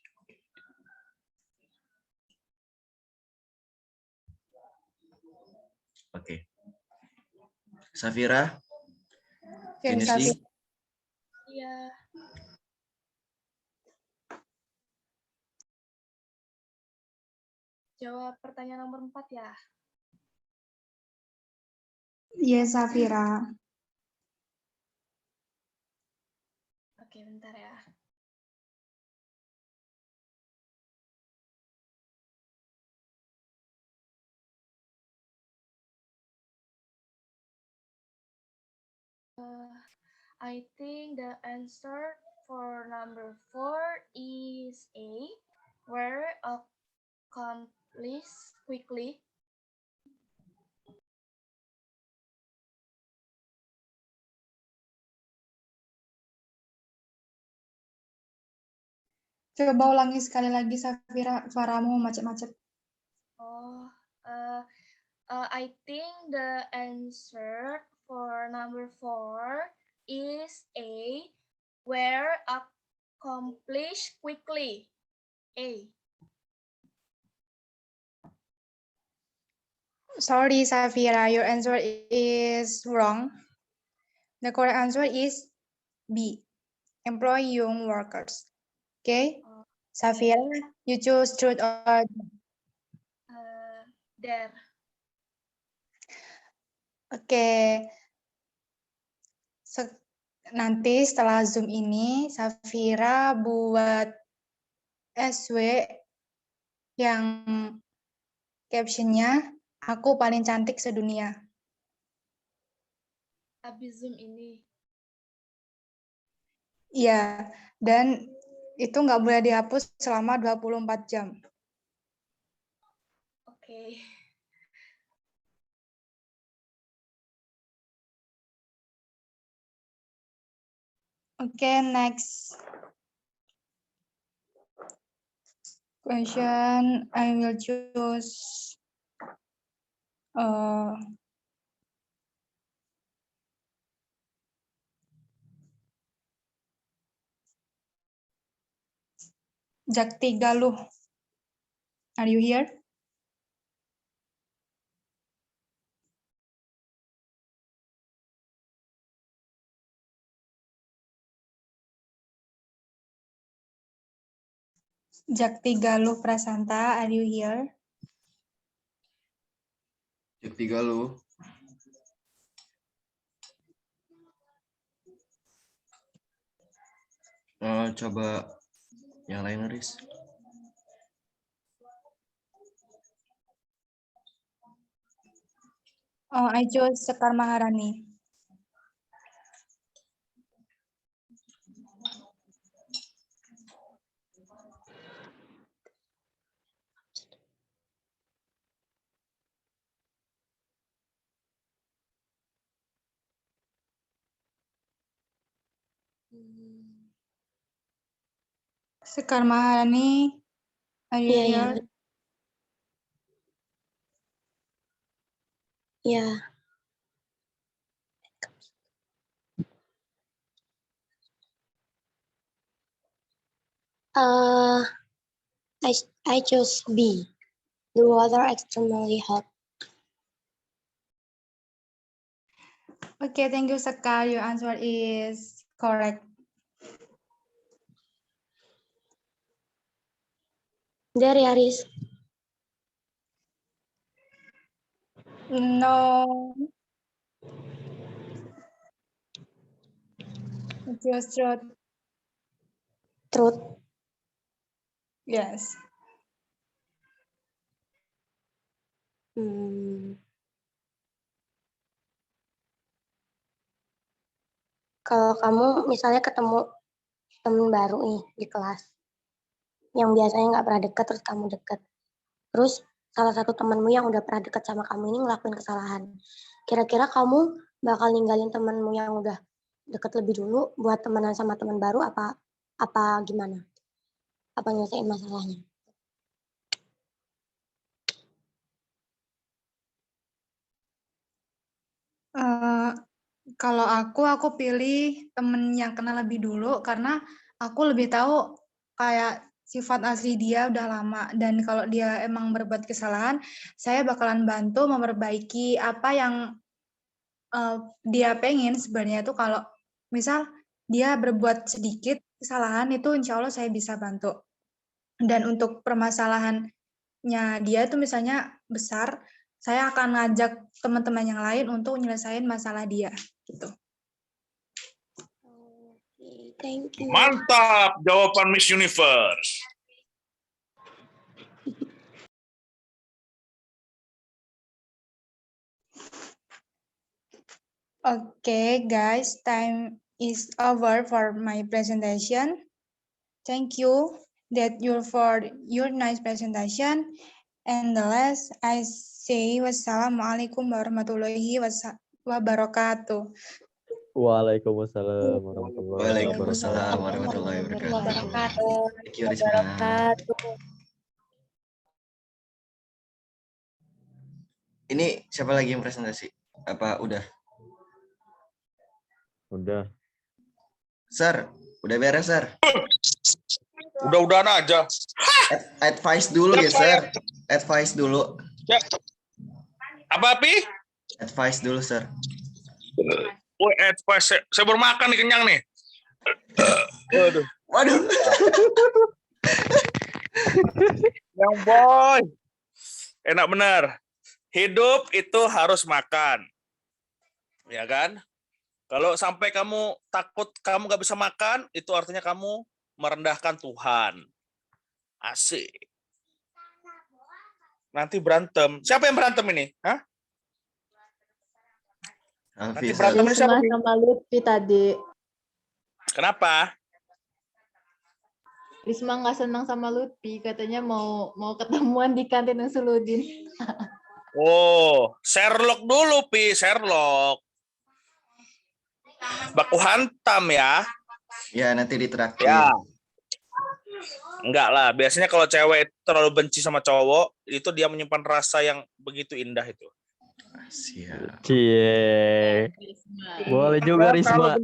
Oke. Safira? Finishing? Iya. Jawab pertanyaan nomor 4 ya. Yes, Safira. Oke, bentar ya. I think the answer for number 4 is A, where accomplish quickly. Coba ulangi sekali lagi, Safira. Suaramu macet-macet. I think the answer for number 4 is A, where accomplish quickly. A. Sorry, Safira, your answer is wrong. The correct answer is B, employ young workers. Okay, Safira, you choose truth or There. Oke. Nanti setelah Zoom ini, Safira buat SW yang captionnya, aku paling cantik sedunia. Habis Zoom ini. Iya, dan itu nggak boleh dihapus selama 24 jam. Oke. Oke, next question. I will choose Jakti Galuh. Are you here? Jakti Galuh Prasanta, are you here? Jakti Galuh. Coba yang lain, Riz. I chose Sekar Maharani. Sekar Maharani, are you here? Yeah. I chose B. The water extremely hot. Okay, thank you, Sekar. Your answer is correct. Dari Aris. No. It's your truth. Truth. Yes. Kalau kamu misalnya ketemu temen baru nih di kelas, yang biasanya nggak pernah deket, terus kamu deket, Terus salah satu temanmu yang udah pernah deket sama kamu ini ngelakuin kesalahan. Kira-kira kamu bakal ninggalin temanmu yang udah deket lebih dulu buat temenan sama teman baru apa gimana? Apa nyelesain masalahnya? Kalau aku pilih temen yang kenal lebih dulu karena aku lebih tahu kayak sifat asli dia udah lama, dan kalau dia emang berbuat kesalahan, saya bakalan bantu memperbaiki apa yang dia pengen sebenarnya itu. Kalau misal dia berbuat sedikit kesalahan itu insya Allah saya bisa bantu. Dan untuk permasalahannya dia itu misalnya besar, saya akan ngajak teman-teman yang lain untuk nyelesain masalah dia gitu. Thank you. Mantap jawaban Miss Universe. Okay, guys, time is over for my presentation. Thank you for your nice presentation. And the last I say wassalamualaikum warahmatullahi wabarakatuh. Waalaikumsalam warahmatullahi Waalaikumsalam wabarakatuh. warahmatullahi wabarakatuh. Thank you, Risma. Ini siapa lagi yang presentasi? Apa udah? Udah. Sir, udah beres, Sir? Udah-udahan aja. Advice dulu ya, Sir. Advice dulu. Ya. Apa, Pi? Advice dulu, Sir. Oh, advice. Saya baru makan nih, kenyang nih. Waduh. Waduh. Yang boy. Enak bener. Hidup itu harus makan. Ya kan? Kalau sampai kamu takut kamu nggak bisa makan, itu artinya kamu merendahkan Tuhan. Asik. Nanti berantem. Siapa yang berantem ini? Hah? Nanti berantemnya siapa? Sama Lutfi tadi. Kenapa? Risma nggak senang sama Lutfi, katanya mau ketemuan di kantin Suludin. Oh, Sherlock dulu, Pi. Sherlock. Baku hantam ya. Ya, nanti ditraktir. Ya. Enggak lah. Biasanya kalau cewek terlalu benci sama cowok, itu dia menyimpan rasa yang begitu indah itu. Siap. Cie. Boleh juga, Risma.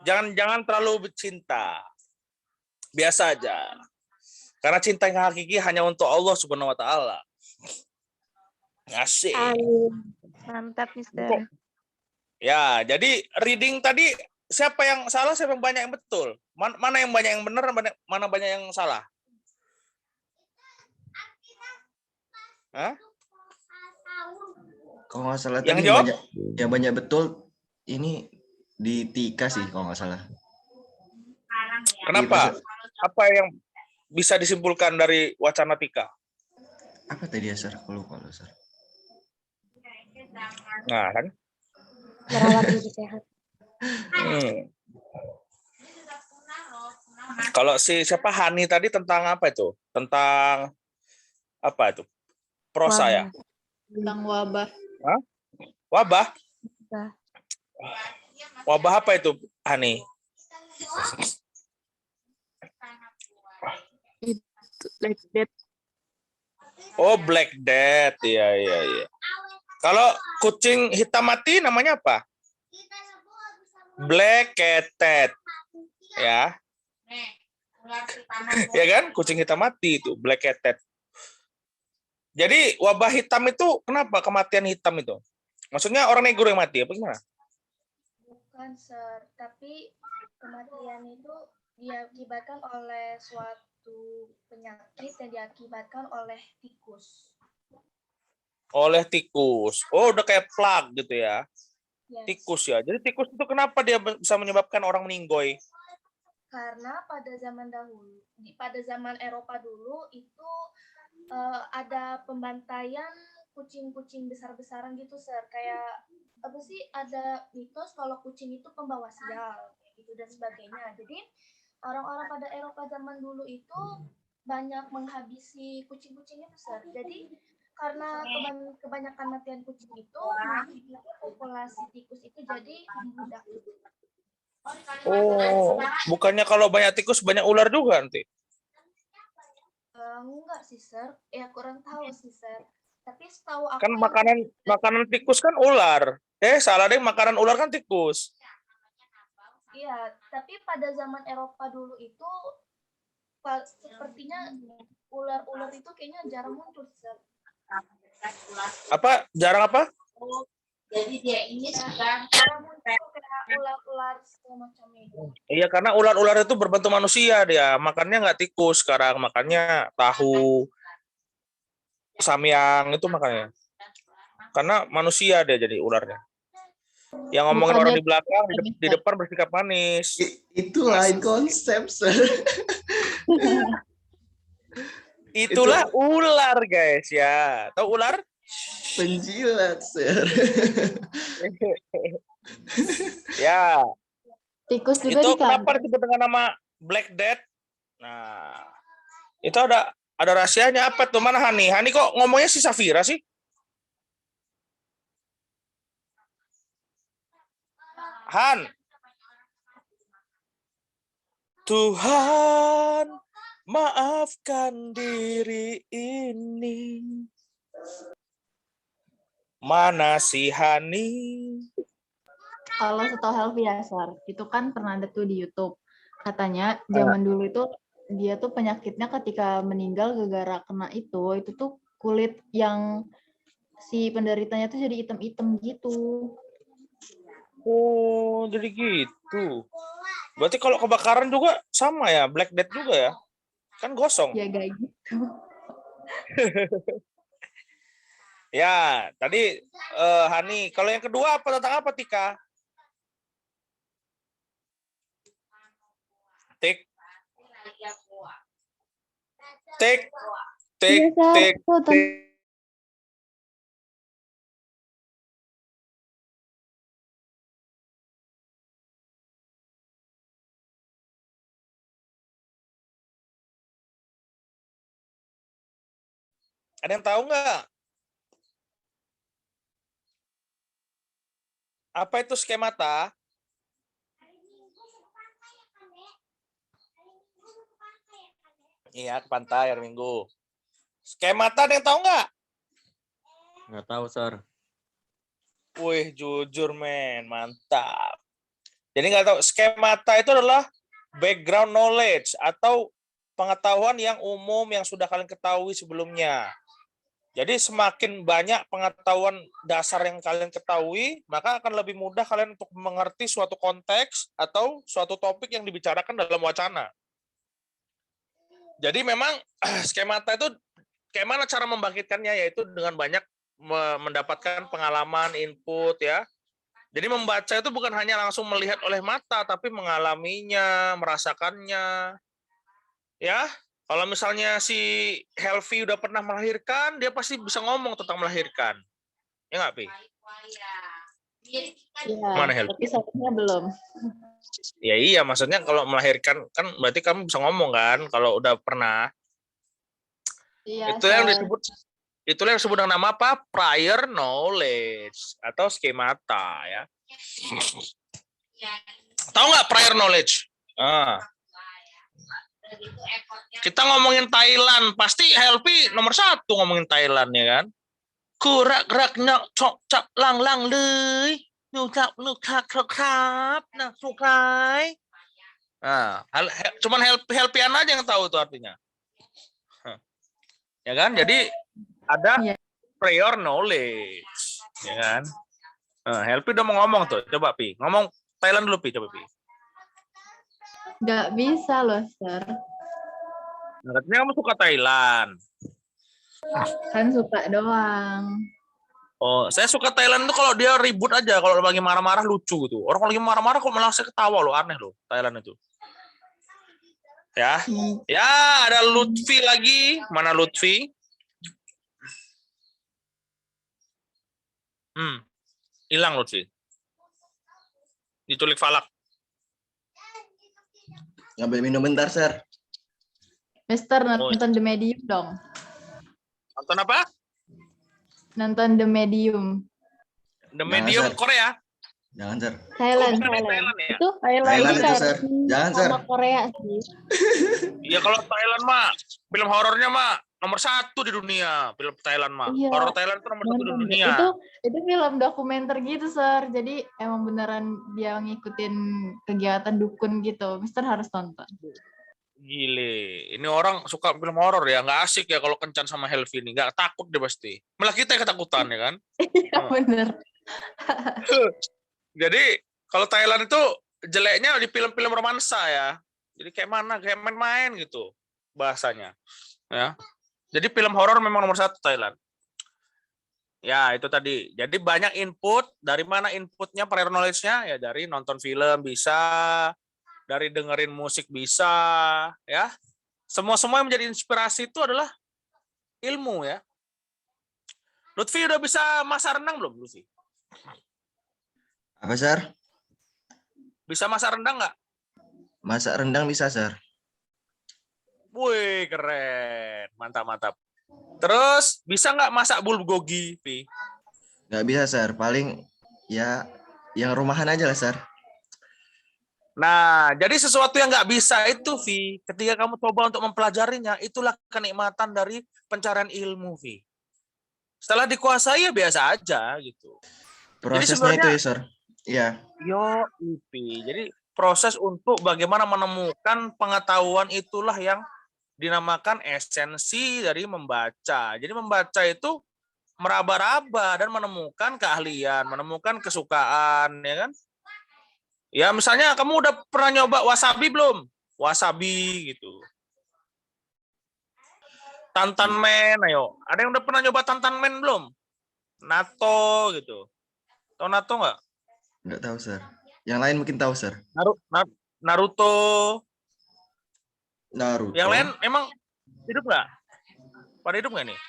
Jangan terlalu cinta. Biasa aja. Karena cinta yang hakiki hanya untuk Allah Subhanahu wa taala. Asik. Mantap, Mister. Ya, jadi reading tadi siapa yang salah, siapa yang banyak yang betul? Mana yang banyak yang benar, mana banyak yang salah? Hah? Kalau nggak salah Yang tadi jawab? banyak betul ini di Tika sih kalau nggak salah. Kenapa? Apa yang bisa disimpulkan dari wacana Tika? Apa tadi ya, Sir? Aku lupa loh, Sir. Nah, kan? Merawat diri sehat. Kalau siapa Hani tadi tentang apa itu? Tentang apa itu? Prosa ya? Tentang wabah. Hah? Wabah? Wabah. Wabah apa itu, Hani? Itu Black Death. Oh, Black Death. Iya. Kalau kucing hitam mati namanya apa? Black Cat. Ya. Ya kan? Kucing hitam mati itu, Black Cat. Jadi wabah hitam itu kenapa kematian hitam itu? Maksudnya orang negro yang mati apa gimana? Bukan, Sir. Tapi kematian itu diakibatkan oleh suatu penyakit yang diakibatkan oleh tikus. Oleh tikus. Oh, udah kayak plug gitu ya. Yes. Tikus ya. Jadi tikus itu kenapa dia bisa menyebabkan orang meninggoy? Karena pada zaman dahulu, pada zaman Eropa dulu itu ada pembantaian kucing-kucing besar-besaran gitu, Sir. Kayak apa sih, ada mitos kalau kucing itu pembawa sial gitu dan sebagainya. Jadi orang-orang pada Eropa zaman dulu itu banyak menghabisi kucing-kucing itu, Sir. Jadi karena kebanyakan matian kucing itu, akhirnya populasi tikus itu jadi membludak. Oh, bukannya kalau banyak tikus banyak ular juga nanti? Enggak sih, Sir. Ya kurang tahu sih, Sir. Tapi setahu aku Kan yang makanan tikus kan ular. Salah deh, makanan ular kan tikus. iya, tapi pada zaman Eropa dulu itu sepertinya ular-ular itu kayaknya jarang muncul, Sir. Apa? Jarang apa? Jadi dia ini jarang muncul kayak ular-ular semacamnya itu. Iya, karena ular-ular itu berbentuk manusia dia. Makannya nggak tikus sekarang, makannya tahu, samyang itu makannya. Karena manusia dia jadi ularnya. Yang ngomongin orang di belakang, di depan bersikap manis. Itu lain konsep, Sir. Itulah ular, guys, ya. Tahu ular? Penjilat, Sir. Ya. Tikus juga Itu di kenapa kantor. disebut dengan nama Black Death? Nah, itu ada rahasianya apa tuh? Mana Hani? Hani kok ngomongnya si Safira sih? Han. Tuhan, maafkan diri ini. Mana si Hani? Kalau setahu Helvi ya, Sar, itu kan pernah ada tuh di YouTube. Katanya zaman dulu itu dia tuh penyakitnya ketika meninggal gara-gara kena itu tuh kulit yang si penderitanya tuh jadi hitam-hitam gitu. Oh, jadi gitu. Berarti kalau kebakaran juga sama ya, Black Death juga ya? Kan gosong. Ya kayak gitu. Ya, tadi Hani. Kalau yang kedua apa tentang apa, Tika? Tik. Tik. Tik. Tik. Tik. Ada yang tahu nggak? Apa itu skemata? Iya, ke pantai hari Minggu. Skemata ada yang tahu nggak? Nggak tahu, Sir. Wih, jujur men, mantap. Jadi nggak tahu, skemata itu adalah background knowledge atau pengetahuan yang umum yang sudah kalian ketahui sebelumnya. Jadi semakin banyak pengetahuan dasar yang kalian ketahui, maka akan lebih mudah kalian untuk mengerti suatu konteks atau suatu topik yang dibicarakan dalam wacana. Jadi memang skemata itu kayak mana cara membangkitkannya, yaitu dengan banyak mendapatkan pengalaman, input ya. Jadi membaca itu bukan hanya langsung melihat oleh mata, tapi mengalaminya, merasakannya. Ya, kalau misalnya si Helvi udah pernah melahirkan, dia pasti bisa ngomong tentang melahirkan. Ya nggak, Pi? Iya, Mana Helvi? tapi sayangnya belum. Ya iya, maksudnya kalau melahirkan kan berarti kamu bisa ngomong kan kalau udah pernah. Iya, Itulah yang disebut dengan nama apa? Prior knowledge atau skemata ya. Tahu nggak prior knowledge? Kita ngomongin Thailand, pasti Helvi nomor 1 ngomongin Thailand ya kan? Kurak gerak nyok cok cap lang lang leuy, nukak nukak krap, nah sukai. Nah, cuman Helpian aja yang tahu itu artinya. Ya kan? Jadi ada prior knowledge, ya kan? Helpi udah mau ngomong tuh. Coba Pi, ngomong Thailand dulu Pi, coba Pi. Nggak bisa loh, Sir. Nah, katanya kamu suka Thailand. Kan suka doang. Oh, saya suka Thailand tuh kalau dia ribut aja, kalau lagi marah-marah lucu gitu. Orang kalau lagi marah-marah kok malah saya ketawa loh, aneh loh Thailand itu. Ya, ya ada Lutfi lagi. Mana Lutfi? Hilang Lutfi. Diculik Falak. Ngambil minum bentar, Sir. Mister Oh, nonton The Medium dong. nonton apa? Nonton The Medium. The Jangan, Medium Sir. Korea. Jangan, Sir. Thailand, bukan Thailand. Thailand ya? Itu Thailand itu, Sir. Sir. Jangan, Sir. Sama Korea sih. Iya kalau Thailand mah film horornya mah nomor 1 di dunia. Film Thailand mah. Iya. Horor Thailand itu nomor 1 di Nonton. dunia. Itu film dokumenter gitu, Sir. Jadi emang beneran dia ngikutin kegiatan dukun gitu. Mister harus tonton. Gile, ini orang suka film horor ya, nggak asik ya kalau kencan sama Helvi ini, nggak takut deh pasti. Malah kita yang ketakutan ya kan. Iya bener. Jadi kalau Thailand itu jeleknya di film-film romansa ya. Jadi kayak mana, kayak main-main gitu bahasanya. Ya. Jadi film horor memang nomor 1 Thailand. Ya itu tadi. Jadi banyak input. Dari mana inputnya, prior knowledge-nya? Ya dari nonton film bisa, dari dengerin musik bisa, ya. Semua yang menjadi inspirasi itu adalah ilmu ya. Lutfi udah bisa masak rendang belum, Lutfi? Apa, Sir? Bisa masak rendang nggak? Masak rendang bisa, Sir. Wih, keren. Mantap. Terus, bisa nggak masak bulgogi, Pi? Nggak bisa, Sir. Paling ya yang rumahan aja lah, Sir. Nah, jadi sesuatu yang nggak bisa itu, Vi, ketika kamu coba untuk mempelajarinya, itulah kenikmatan dari pencarian ilmu, Vi. Setelah dikuasai ya biasa aja gitu. Prosesnya itu ya, Sir. Iya. Yo, Vi. Jadi proses untuk bagaimana menemukan pengetahuan itulah yang dinamakan esensi dari membaca. Jadi membaca itu meraba-raba dan menemukan keahlian, menemukan kesukaan, ya kan? Ya, misalnya kamu udah pernah nyoba wasabi belum? Wasabi gitu. Tantan men, ayo. Ada yang udah pernah nyoba tantan men belum? Nato gitu. Tahu nato nggak? Nggak tahu, Sir. Yang lain mungkin tahu, Sir. Naruto. Naruto. Yang lain emang hidup nggak? Pada hidup nggak nih?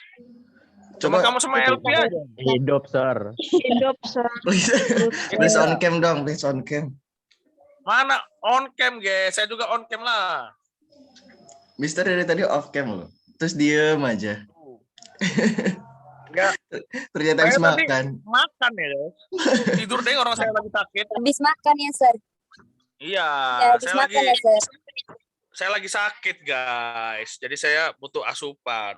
Cuma Coba kamu sama LP aja. Hidup, Sir. Hidup, Sir. please on cam dong, please on cam. Mana on cam, guys? Saya juga on cam lah. Mister dari tadi off cam loh. Terus diem aja. Enggak. Ternyata Saya habis tadi makan. makan ya, guys. Tidur deh orang saya lagi sakit. Habis makan ya, Sir? Iya, Ya, habis makan ya, Sir? saya lagi sakit, guys. Jadi saya butuh asupan.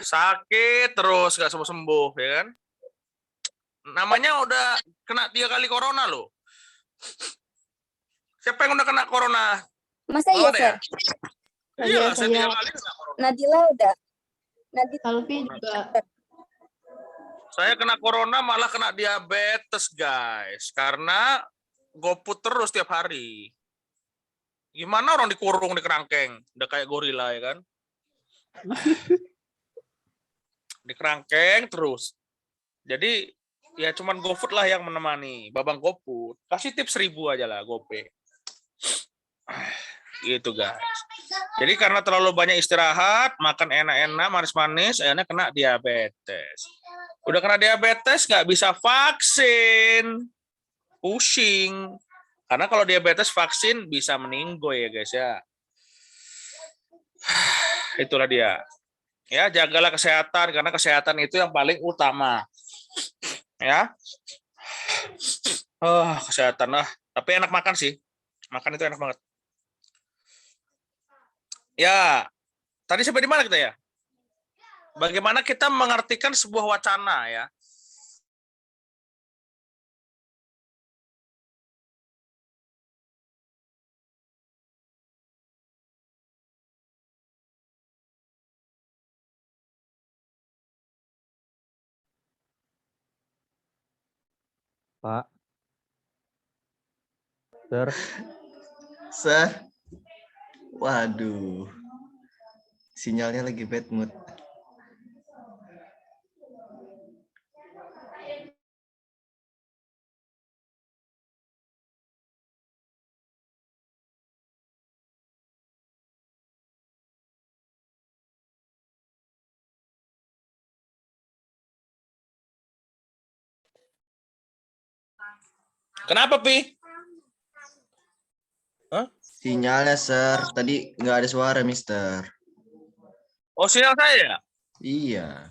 Sakit terus gak sembuh-sembuh, ya kan? Namanya udah kena 3 kali corona loh. Siapa yang udah kena corona? Masa Oh, iya, ada Sir? ya? Iya, saya 3 kali kena corona. Nadila udah. Alfi juga. Saya kena corona malah kena diabetes, guys. Karena GoFood terus tiap hari. Gimana orang dikurung di kerangkeng? Udah kayak gorila, ya kan? Di kerangkeng terus. Jadi ya cuman GoFood lah yang menemani. Babang GoFood. Kasih tips 1000 aja lah GoPay. Gitu, guys. Jadi karena terlalu banyak istirahat, makan enak-enak, manis-manis, akhirnya kena diabetes. Udah kena diabetes, nggak bisa vaksin. Pusing. Karena kalau diabetes vaksin bisa meninggoy ya, guys ya. Itulah dia. Ya, jagalah kesehatan karena kesehatan itu yang paling utama. Ya. Kesehatan lah. Tapi enak makan sih. Makan itu enak banget. Ya, tadi sampai di mana kita ya? Bagaimana kita mengartikan sebuah wacana ya? Pak. Sir. Sir. Waduh. Sinyalnya lagi bad mood. Kenapa, Pi? Hah? Sinyalnya, Sir. Tadi nggak ada suara, Mister. Oh, sinyal saya? Iya.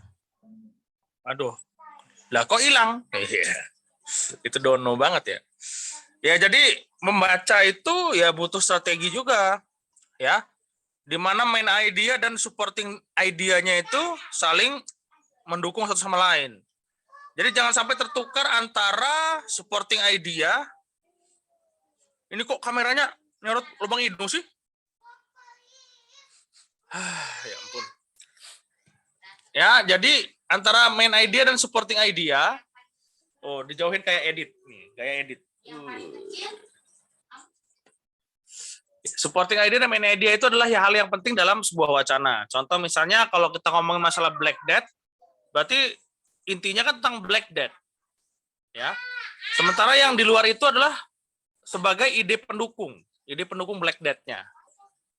Aduh. Lah kok hilang? Iya. Itu dono banget ya. Ya jadi membaca itu ya butuh strategi juga. Ya. Di mana main idea dan supporting idea-nya itu saling mendukung satu sama lain. Jadi jangan sampai tertukar antara supporting idea. Ini kok kameranya nyorot lubang hidung sih? Ya ampun. Ya, jadi antara main idea dan supporting idea. Oh, dijauhin kayak edit nih, gaya edit. Supporting idea dan main idea itu adalah hal yang penting dalam sebuah wacana. Contoh misalnya kalau kita ngomongin masalah Black Death, berarti intinya kan tentang Black Death. Ya. Sementara yang di luar itu adalah sebagai ide pendukung Black Death-nya.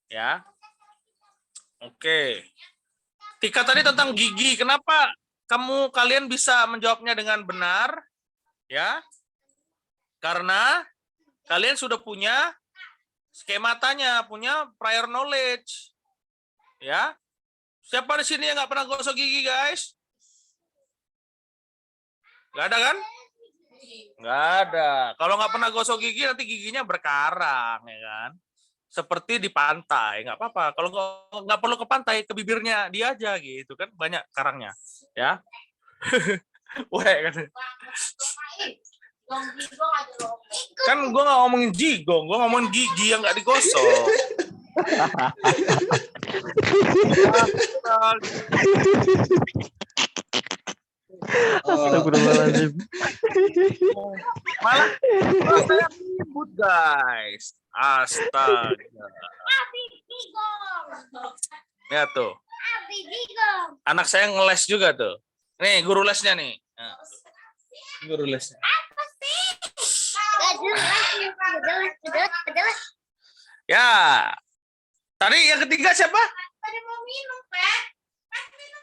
Ya. Oke. Tika tadi tentang gigi, kenapa kalian bisa menjawabnya dengan benar? Ya. Karena kalian sudah punya skematanya, punya prior knowledge. Ya. Siapa di sini yang nggak pernah gosok gigi, guys? Nggak ada kan? Nggak ada. Kalau nggak pernah gosok gigi, nanti giginya berkarang, ya kan? Seperti di pantai, nggak apa-apa. Kalau nggak perlu ke pantai, ke bibirnya dia aja gitu kan, banyak karangnya, ya. Weh, kan gue nggak ngomongin jigong, gue ngomongin gigi yang nggak digosok. Astagfirullahaladzim. Malah saya ribut, guys. Astaga. Ya tuh. Anak saya ngeles juga tuh. Nih guru lesnya nih. Nah, guru lesnya. Ya. Tadi yang ketiga siapa?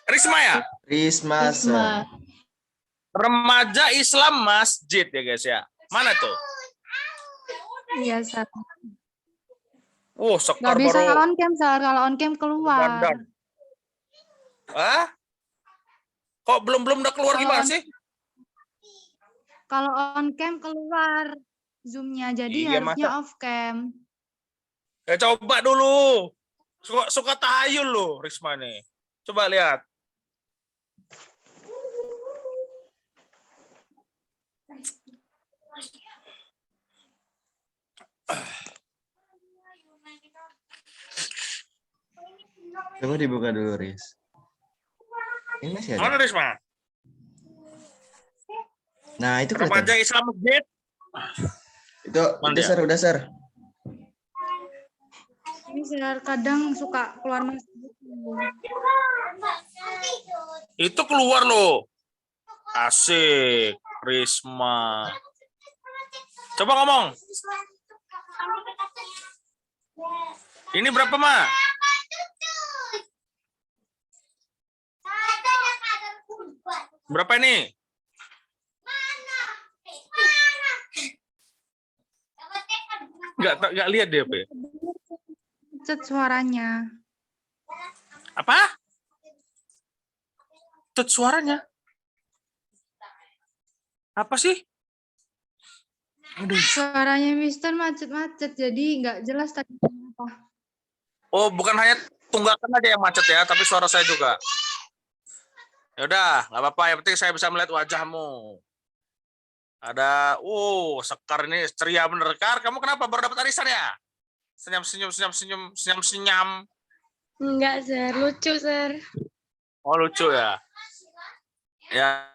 Risma ya? Risma, Sir. Remaja Islam Masjid ya guys ya. Mana tuh? Iya, Sir. Sekar Nggak bisa baru on cam, Sir. Kalau on cam keluar. badan. Hah? Kok belum udah keluar Kalau gimana on- sih? Kalau on cam keluar zoom-nya, jadi Iya, harusnya masa? off cam. Ya coba dulu. Suka tahayul loh Risma nih. Coba lihat. Coba dibuka dulu, Riz. Ini masih ada. Mana Risma? Nah, itu Remaja kelihatan. Islam Masjid. Itu Mana udah, dia? Sir, udah, Sir. Ini Sir, kadang suka keluar masuk. Itu keluar loh. Asik, Risma. Coba ngomong. Ini berapa, Ma? Berapa ini? Nggak lihat dia, Pe. Cet suaranya. Apa? Tut suaranya. Apa sih? Aduh. Suaranya Mister macet-macet, jadi nggak jelas tadi apa. Oh, bukan hanya tunggakan aja yang macet ya, tapi suara saya juga. Ya udah, nggak apa-apa. Yang penting saya bisa melihat wajahmu. Ada, Sekar ini ceria bener. Kar, kamu kenapa baru dapat arisan ya? Senyum. Enggak, Sir. Lucu, Sir. Oh, lucu ya. Ya.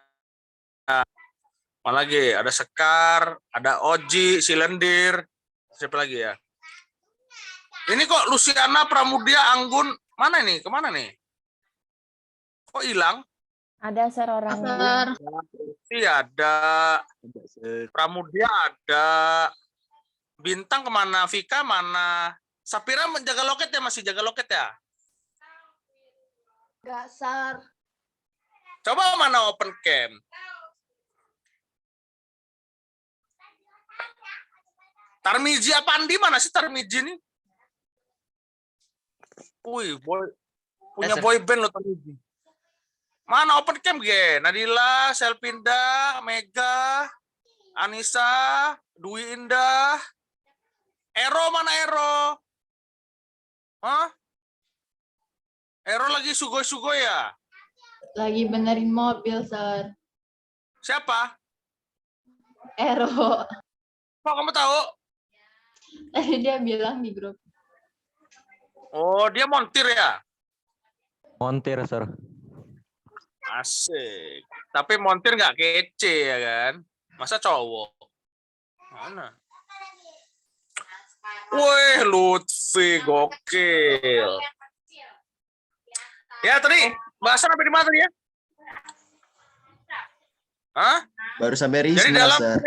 Mana lagi? Ada Sekar, ada Oji, Silendir. Siapa lagi ya? Ini kok Luciana, Pramudia, Anggun, mana nih? Kemana nih? Kok hilang? Ada Sir orangnya. Iya ada. Pramudia ada. Bintang kemana? Vika mana? Sapira menjaga loket ya? Masih jaga loket ya? Enggak, Sir. Coba mana open cam? Tarmiji apa Andi mana sih Tarmiji nih? Wih, punya sir. boy band loh Tarmizi. Mana open cam ge? Nadila, Selpinda, Mega, Anissa, Dwi Indah. Ero mana Ero? Hah? Ero lagi sugoi-sugoi ya? Lagi benerin mobil, Sir. Siapa? Ero. Kok kamu tahu? Tadi dia bilang di grup. Oh, dia montir ya? Montir, Sir. Asik. Tapi montir nggak kece ya kan? Masa cowok? Mana? Wih, Lutfi gokil. Ya tadi bahasan sampai di mana tadi ya? Hah? Baru sampai Jadi Risma, dalam Sir.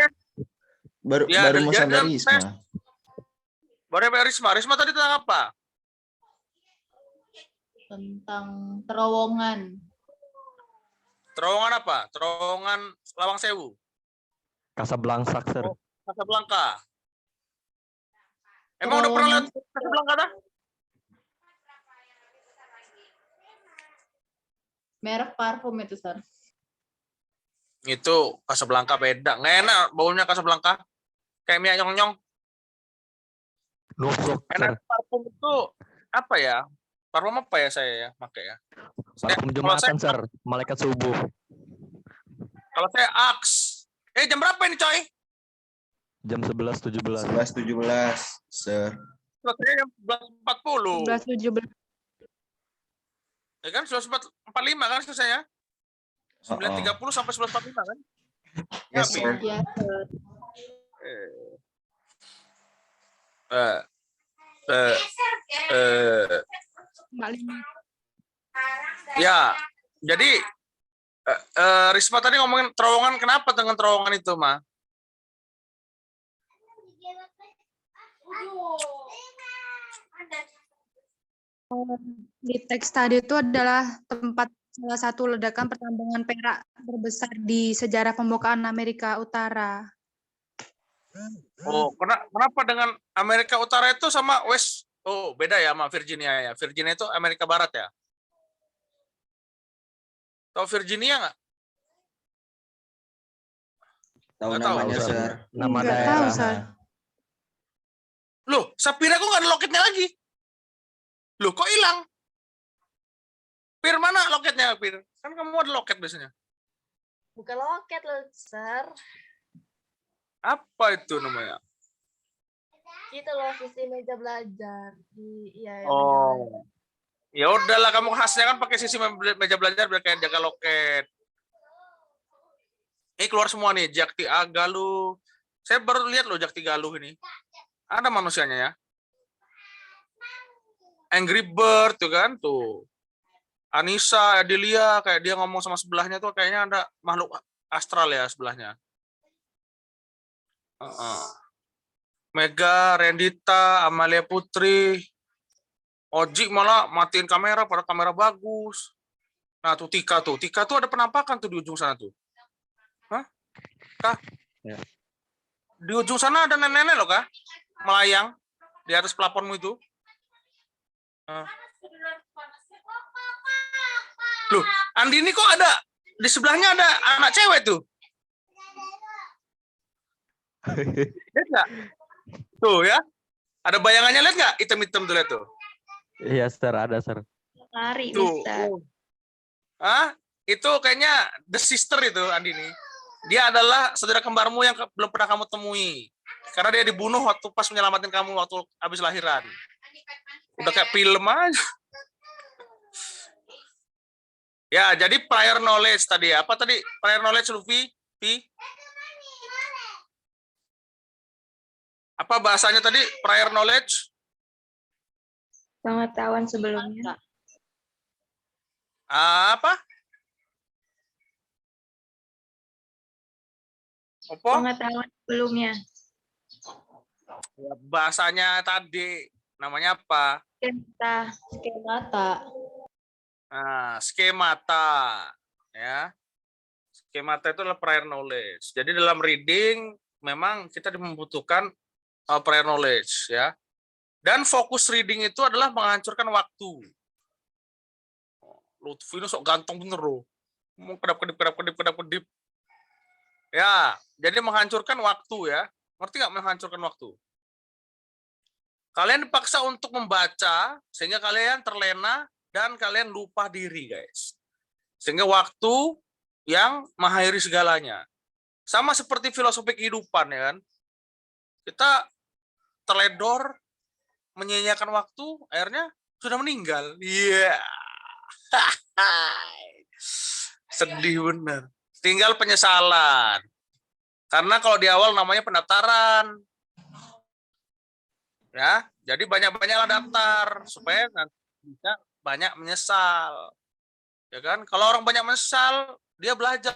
Baru ya, baru mau jadi sampai dalam Risma. baru sampai Risma. Risma tadi tentang apa? Tentang terowongan. Terowongan apa? Terowongan Lawang Sewu. Casablanca, Sir. Oh, Casablanca. Emang udah pernah lihat Casablanca dah? Merek parfum itu, Sir. Itu Casablanca beda. Nggak enak baunya Casablanca. Kayak minyak nyong-nyong. Nusuk, Enak Sir. parfum itu apa ya? Parfum apa ya saya ya pakai ya? Parfum Jumatan, Sir. Malaikat subuh. Kalau saya Axe. Jam berapa ini coy? Jam 11.17. 11.17, Sir. Selesai jam 11.40. 11.17. Ya kan 11.45 kan selesainya? 9.30 sampai 11.45 kan? Yes, sir. Iya, Sir. Ya, jadi Risma tadi ngomongin terowongan, kenapa dengan terowongan itu, Ma? Di teks tadi itu adalah tempat salah satu ledakan pertambangan perak terbesar di sejarah pembukaan Amerika Utara. Oh, kenapa dengan Amerika Utara itu sama West? Oh, beda ya sama Virginia ya. Virginia itu Amerika Barat ya. Tahu Virginia nggak? Tahu Nggak tahu, namanya, Sir. Nama Nggak daerah. tahu, Sir. Loh, Sapira kok nggak ada loketnya lagi? Loh, kok hilang? Pir, mana loketnya, Pir? Kan kamu ada loket biasanya. Bukan loket loh, Sir. Apa itu namanya? Gitu loh, sisi meja belajar. Iya, ya, Oh. Ya udahlah, kamu khasnya kan pakai sisi meja belajar biar kayak jaga loket. Ini keluar semua nih, Jakti Agaluh. Saya baru lihat loh Jakti Galuh ini. Ada manusianya ya. Angry Bird tuh kan tuh. Anissa, Adelia, kayak dia ngomong sama sebelahnya tuh kayaknya ada makhluk astral ya sebelahnya. Mega, Rendita, Amalia Putri, Oji malah matiin kamera, pada kamera bagus. Nah tuh Tika tuh ada penampakan tuh di ujung sana tuh. Hah? Kah? Ya. Di ujung sana ada nenek-nenek loh kah? Melayang di atas plafonmu itu. Loh, Andini kok ada di sebelahnya ada anak cewek tuh. Lihat nggak? Tuh ya, ada bayangannya, lihat nggak? Hitam-hitam tuh, lihat tuh. Iya, Sir. Ada, Sir. Lari, Tuh. Mister. Itu kayaknya the sister itu, Andini. Dia adalah saudara kembarmu yang belum pernah kamu temui. Karena dia dibunuh waktu pas menyelamatin kamu waktu habis lahiran. Udah kayak film aja. Ya, jadi prior knowledge tadi. Apa tadi prior knowledge, Luffy? Apa bahasanya tadi prior knowledge? Pengetahuan sebelumnya. Apa? Apa? Pengetahuan sebelumnya. Ya, bahasanya tadi namanya apa? Skemata. Nah, skemata, ya. Skemata itu adalah prior knowledge. Jadi dalam reading memang kita membutuhkan prior knowledge, ya. Dan fokus reading itu adalah menghancurkan waktu. Lutfi ini sok ganteng bener loh. Mau kedap-kedip. Ya, jadi menghancurkan waktu ya. Ngerti nggak menghancurkan waktu? Kalian dipaksa untuk membaca sehingga kalian terlena dan kalian lupa diri, guys. Sehingga waktu yang mengakhiri segalanya. Sama seperti filosofi kehidupan ya kan. Kita terledor menyia-nyiakan waktu, akhirnya sudah meninggal. Iya. Sedih bener. Tinggal penyesalan. Karena kalau di awal namanya pendaftaran. Ya, jadi banyak-banyaklah daftar supaya nanti bisa banyak menyesal. Ya kan? Kalau orang banyak menyesal, dia belajar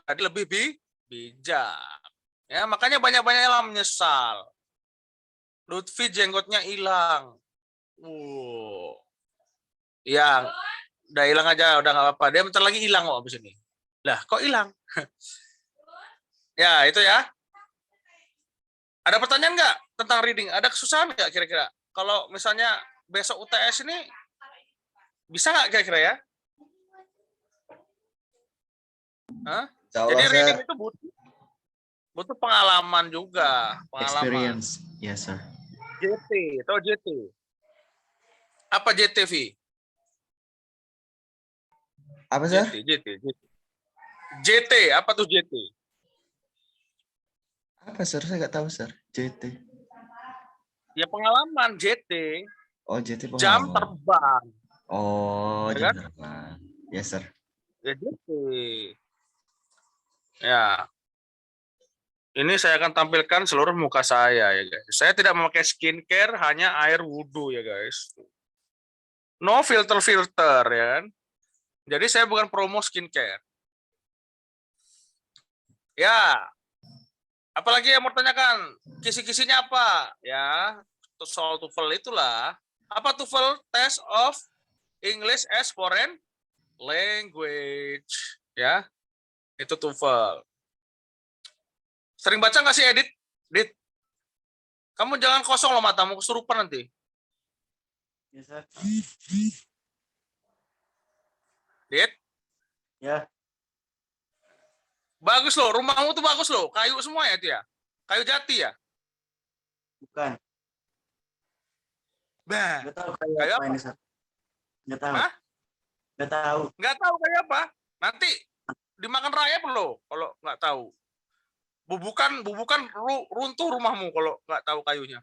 jadi lebih bijak. Ya, makanya banyak-banyaklah menyesal. Lutfi jenggotnya hilang. Yang udah hilang aja, udah nggak apa-apa. Dia bentar lagi hilang kok abis ini. Lah, kok hilang? Ya, itu ya. Ada pertanyaan nggak tentang reading? Ada kesusahan nggak kira-kira? Kalau misalnya besok UTS ini, bisa nggak kira-kira ya? Hah? Jadi reading itu butuh pengalaman juga. Pengalaman. Experience. Yes, sir. JT, atau JT. Apa JT, Vi? Apa, sir? JT, apa tuh JT? Apa, sir? Saya nggak tahu, sir. JT. Ya pengalaman JT. Oh, JT pengalaman. Jam terbang. Oh, Ya jam kan? terbang. Yes, sir. Ya JT. Ya. Ini saya akan tampilkan seluruh muka saya ya guys. Saya tidak memakai skincare, hanya air wudhu ya guys. No filter ya kan. Jadi saya bukan promo skincare. Ya. Apalagi yang mau tanyakan, kisi-kisinya apa? Ya, soal TOEFL itulah. Apa TOEFL? Test of English as Foreign Language. Ya, itu TOEFL. Sering baca nggak sih, Edit? Dit, kamu jangan kosong loh matamu, kesurupan nanti. Ya, Sir. Dit? Ya. Bagus loh, rumahmu tuh bagus loh. Kayu semua ya itu ya? Kayu jati ya? Bukan. Bah. Nggak tahu kayu Kayu apa apa? ini, Sir. Nggak tahu. Hah? Nggak tahu. Nggak tahu kayu apa? Nanti dimakan rayap loh kalau nggak tahu. Bubukan runtuh rumahmu kalau nggak tahu kayunya.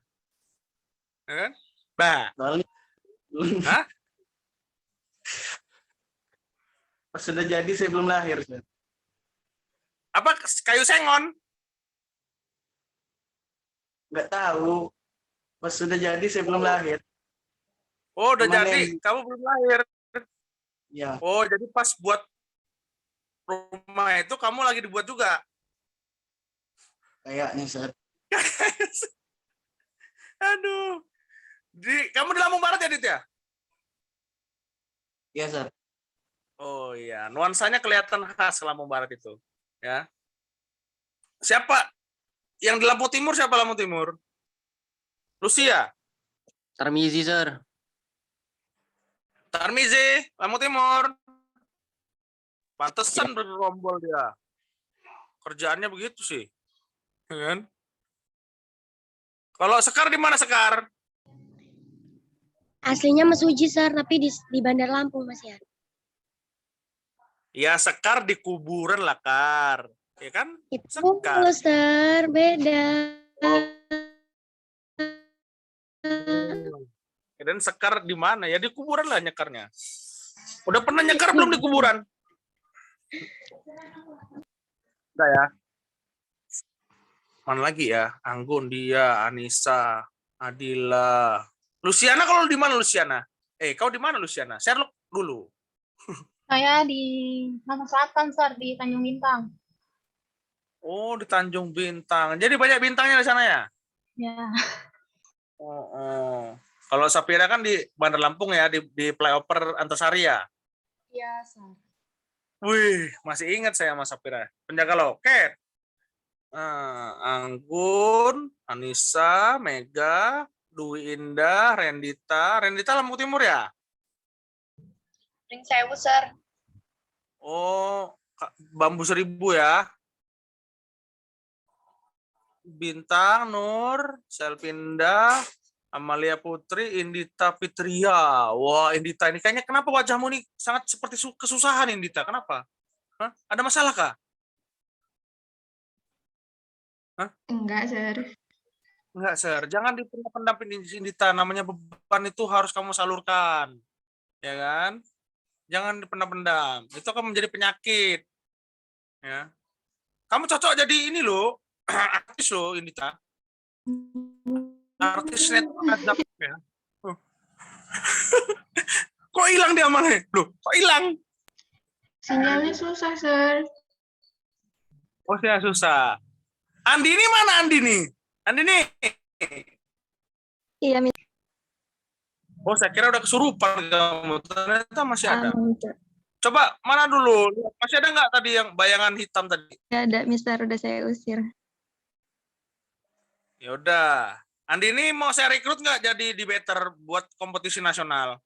Ya kan? Bah. Hah? Pas sudah jadi saya belum lahir, Sir. Apa kayu sengon? Nggak tahu. Pas sudah jadi saya belum lahir. Oh, udah Cuman jadi. Kamu belum lahir. Ya. Oh, jadi pas buat rumah itu kamu lagi dibuat juga. Kayaknya, Sir. Aduh. Kamu di Lampung Barat ya, Dit ya? Iya, Sir. Oh iya, nuansanya kelihatan khas Lampung Barat itu. Ya. Siapa yang di Lampung Timur? Siapa Lampung Timur? Lucia. Tarmizi, Sir. Tarmizi, Lampung Timur. Pantesan bergerombol dia. Kerjaannya begitu sih. Ya kan? Kalau Sekar di mana, Sekar? Aslinya Mas Uji, Sir, tapi di Bandar Lampung, Mas ya. Ya, Sekar di kuburan lah, Kar. Ya kan? Itu Sekar. Sir, beda. Dan Sekar di mana? Ya di kuburan lah nyekarnya. Udah pernah nyekar belum di kuburan? Udah ya. Mana lagi ya? Anggun, dia, Anissa, Adila. Luciana kalau di mana Luciana? Kau di mana Luciana? Sherlock dulu. Saya di Makassar Selatan, Sir, di Tanjung Bintang. Oh, di Tanjung Bintang. Jadi banyak bintangnya di sana ya? Ya. Oh. Kalau Sapira kan di Bandar Lampung ya, di Flyover Antasari ya? Iya, Sir. Wih, masih ingat saya sama Sapira. Penjaga loket. Anggun, Anissa, Mega, Dwi Indah, Rendita. Rendita Lampung Timur ya? Ring Sewu, Sir. Oh, Bambu Seribu ya? Bintang, Nur, Selvinda, Amalia Putri, Indita Fitria. Wah, Indita ini kayaknya kenapa wajahmu nih sangat seperti kesusahan, Indita? Kenapa? Hah? Ada masalah kah? Hah? Enggak, Sir. Enggak, Sir. Jangan dipendam Indita. Namanya beban itu harus kamu salurkan. Ya kan? Jangan dipendam-pendam. Itu akan menjadi penyakit. Ya. Kamu cocok jadi ini loh. Artis loh, Indita. Artis network ya. Kok hilang dia malah? Loh, kok hilang? Sinyalnya susah, Sir. Oh, saya susah. Andini mana Andini? Andini? Iya, Miss. Oh, saya kira udah kesurupan kamu. Ternyata masih ada. Mister. Coba, mana dulu? Masih ada nggak tadi yang bayangan hitam tadi? Ya ada, Mister. Udah saya usir. Ya udah. Andini mau saya rekrut nggak jadi debater buat kompetisi nasional?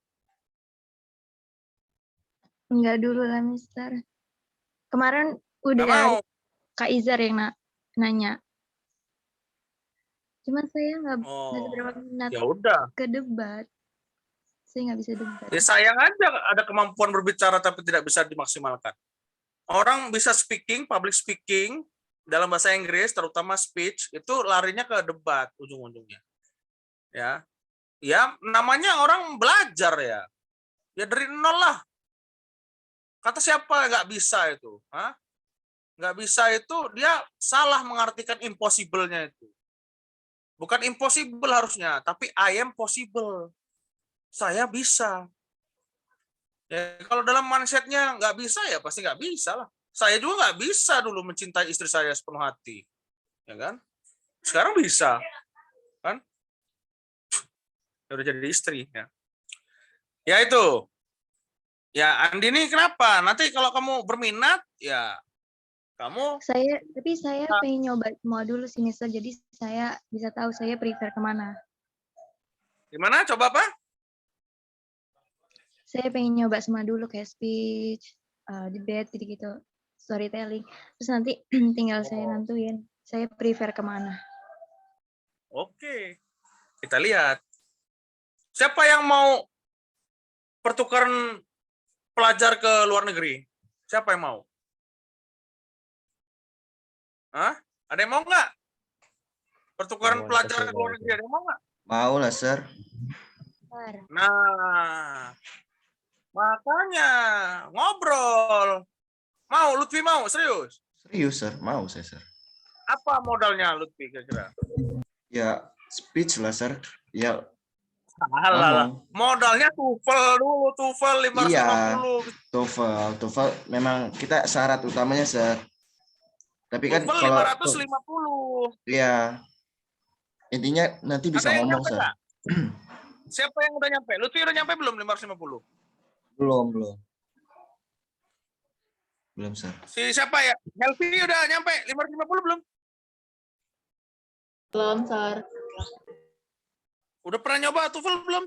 Enggak dulu lah, Mister. Kemarin Nggak udah mau. Kak Izar yang nanya. Cuman saya nggak Oh, seberapa minat ya udah. ke debat. Saya nggak bisa debat. Ya sayang aja ada kemampuan berbicara tapi tidak bisa dimaksimalkan. Orang bisa speaking, public speaking, dalam bahasa Inggris, terutama speech, itu larinya ke debat ujung-ujungnya. Ya, ya namanya orang belajar ya. Ya dari nol lah. Kata siapa nggak bisa itu? Hah? Nggak bisa itu dia salah mengartikan impossible-nya itu. Bukan impossible harusnya, tapi I am possible. Saya bisa. Ya, kalau dalam mindset-nya nggak bisa ya pasti nggak bisa lah. Saya juga nggak bisa dulu mencintai istri saya sepenuh hati, ya kan? Sekarang bisa, kan? Udah jadi istri, ya. Ya itu. Ya Andini kenapa? Nanti kalau kamu berminat, ya kamu. Tapi saya pengen nyoba semua dulu sih, Mister. Jadi saya bisa tahu saya prefer kemana. Gimana? Coba apa? Saya pengen nyoba semua dulu kayak speech, debate gitu-gitu, storytelling. Terus nanti tinggal saya nentuin saya prefer kemana. Oke, kita lihat. Siapa yang mau pertukaran pelajar ke luar negeri? Siapa yang mau? Hah? Ada yang mau nggak? Pertukaran pelajar ke luar negeri, ada yang mau nggak? Mau lah, Sir. Nah, makanya ngobrol. Mau, Lutfi mau, serius? Serius, Sir. Mau saya, Sir. Apa modalnya Lutfi kira-kira? Ya, speech lah, Sir. Ya, Alah, modalnya TOEFL dulu, TOEFL 550. iya, TOEFL memang kita syarat utamanya, Sir. Tapi kan TOEFL kalau 550. ya intinya nanti bisa Ada yang ngomong, nyampe Sir. nggak? Siapa yang udah nyampe? Lutfi udah nyampe belum 550? Belum, Sir. Si siapa ya? Helvi udah nyampe 550 belum? Belum, Sir. Udah pernah nyoba TOEFL belum?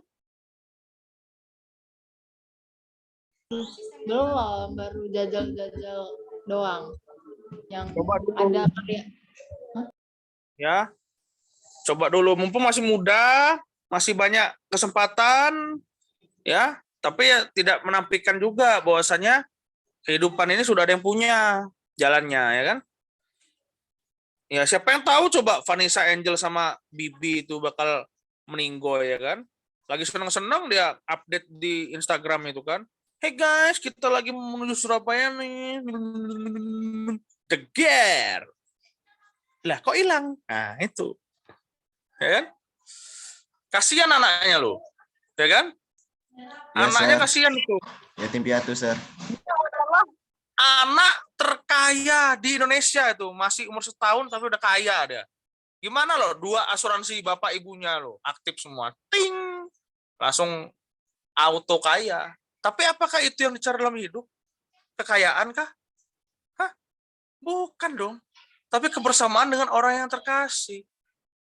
Belum, baru jajal-jajal doang. Yang Coba dulu. ada kayak Ya. Coba dulu, mumpung masih muda, masih banyak kesempatan, ya. Tapi ya tidak menampilkan juga bahwasanya kehidupan ini sudah ada yang punya jalannya, ya kan? Ya siapa yang tahu coba Vanessa Angel sama Bibi itu bakal meninggoy, ya kan? Lagi seneng-seneng dia update di Instagram itu kan. Hey guys, kita lagi menuju Surabaya nih. Jeger. Lah kok hilang? Nah itu. Ya kan? Kasihan anaknya lo. Ya kan? Ya, Anaknya Sir. kasihan itu. Yatim piatu, Sir. Dia adalah anak terkaya di Indonesia itu. Masih umur setahun tapi udah kaya dia. Gimana loh? 2 asuransi bapak ibunya loh. Aktif semua. Ting. Langsung auto kaya. Tapi apakah itu yang dicari dalam hidup? Kekayaan kah? Hah? Bukan dong. tapi kebersamaan dengan orang yang terkasih.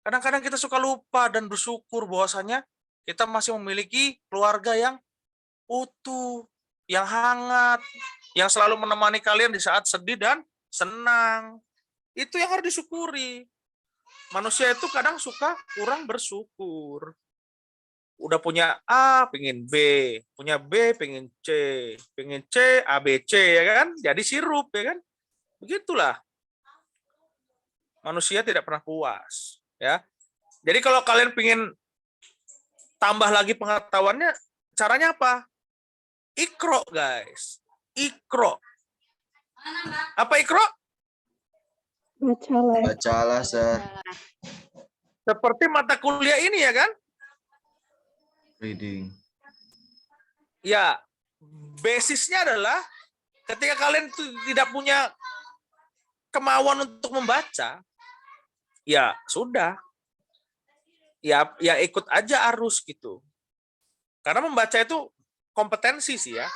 Kadang-kadang kita suka lupa dan bersyukur bahwasanya kita masih memiliki keluarga yang utuh, yang hangat, yang selalu menemani kalian di saat sedih dan senang. Itu yang harus disyukuri. Manusia itu kadang suka kurang bersyukur. Udah punya A, pengen B, punya B, pengen C, A, B, C, ya kan? Jadi sirup, ya kan? Begitulah. Manusia tidak pernah puas, ya. Jadi kalau kalian pengen tambah lagi pengetahuannya, caranya apa? Ikro, guys. Ikro. Apa ikro? Bacalah. Bacalah, Sir. Seperti mata kuliah ini, ya kan? Reading. Ya, basisnya adalah ketika kalian itu tidak punya kemauan untuk membaca, ya sudah. Ya ikut aja arus gitu. Karena membaca itu kompetensi sih ya.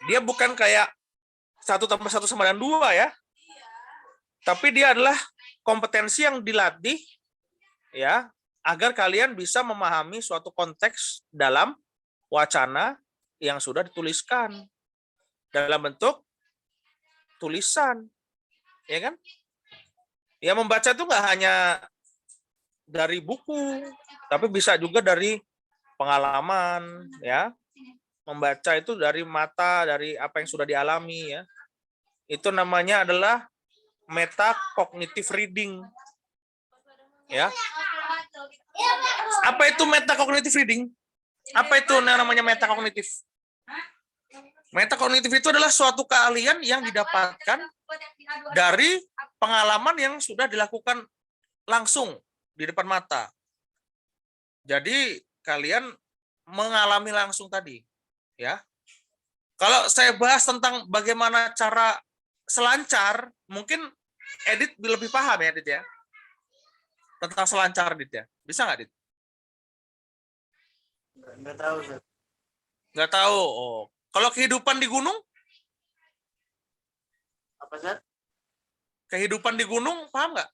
Dia bukan kayak 1+1 sama dengan 2 ya. Tapi dia adalah kompetensi yang dilatih ya agar kalian bisa memahami suatu konteks dalam wacana yang sudah dituliskan dalam bentuk tulisan. Ya kan? Ya membaca itu nggak hanya dari buku, tapi bisa juga dari pengalaman ya. Membaca itu dari mata, dari apa yang sudah dialami ya. Itu namanya adalah metacognitive reading. Ya. Apa itu metacognitive reading? Apa itu namanya metacognitive? Metacognitive itu adalah suatu keahlian yang didapatkan dari pengalaman yang sudah dilakukan langsung di depan mata. Jadi kalian mengalami langsung tadi, ya. Kalau saya bahas tentang bagaimana cara selancar, mungkin Edit lebih paham ya, Edit ya. Tentang selancar, Edit ya. Bisa nggak, Edit? Nggak tahu, Sir. Nggak tahu. Oh. Kalau kehidupan di gunung? Apa, Sir? Kehidupan di gunung, paham nggak?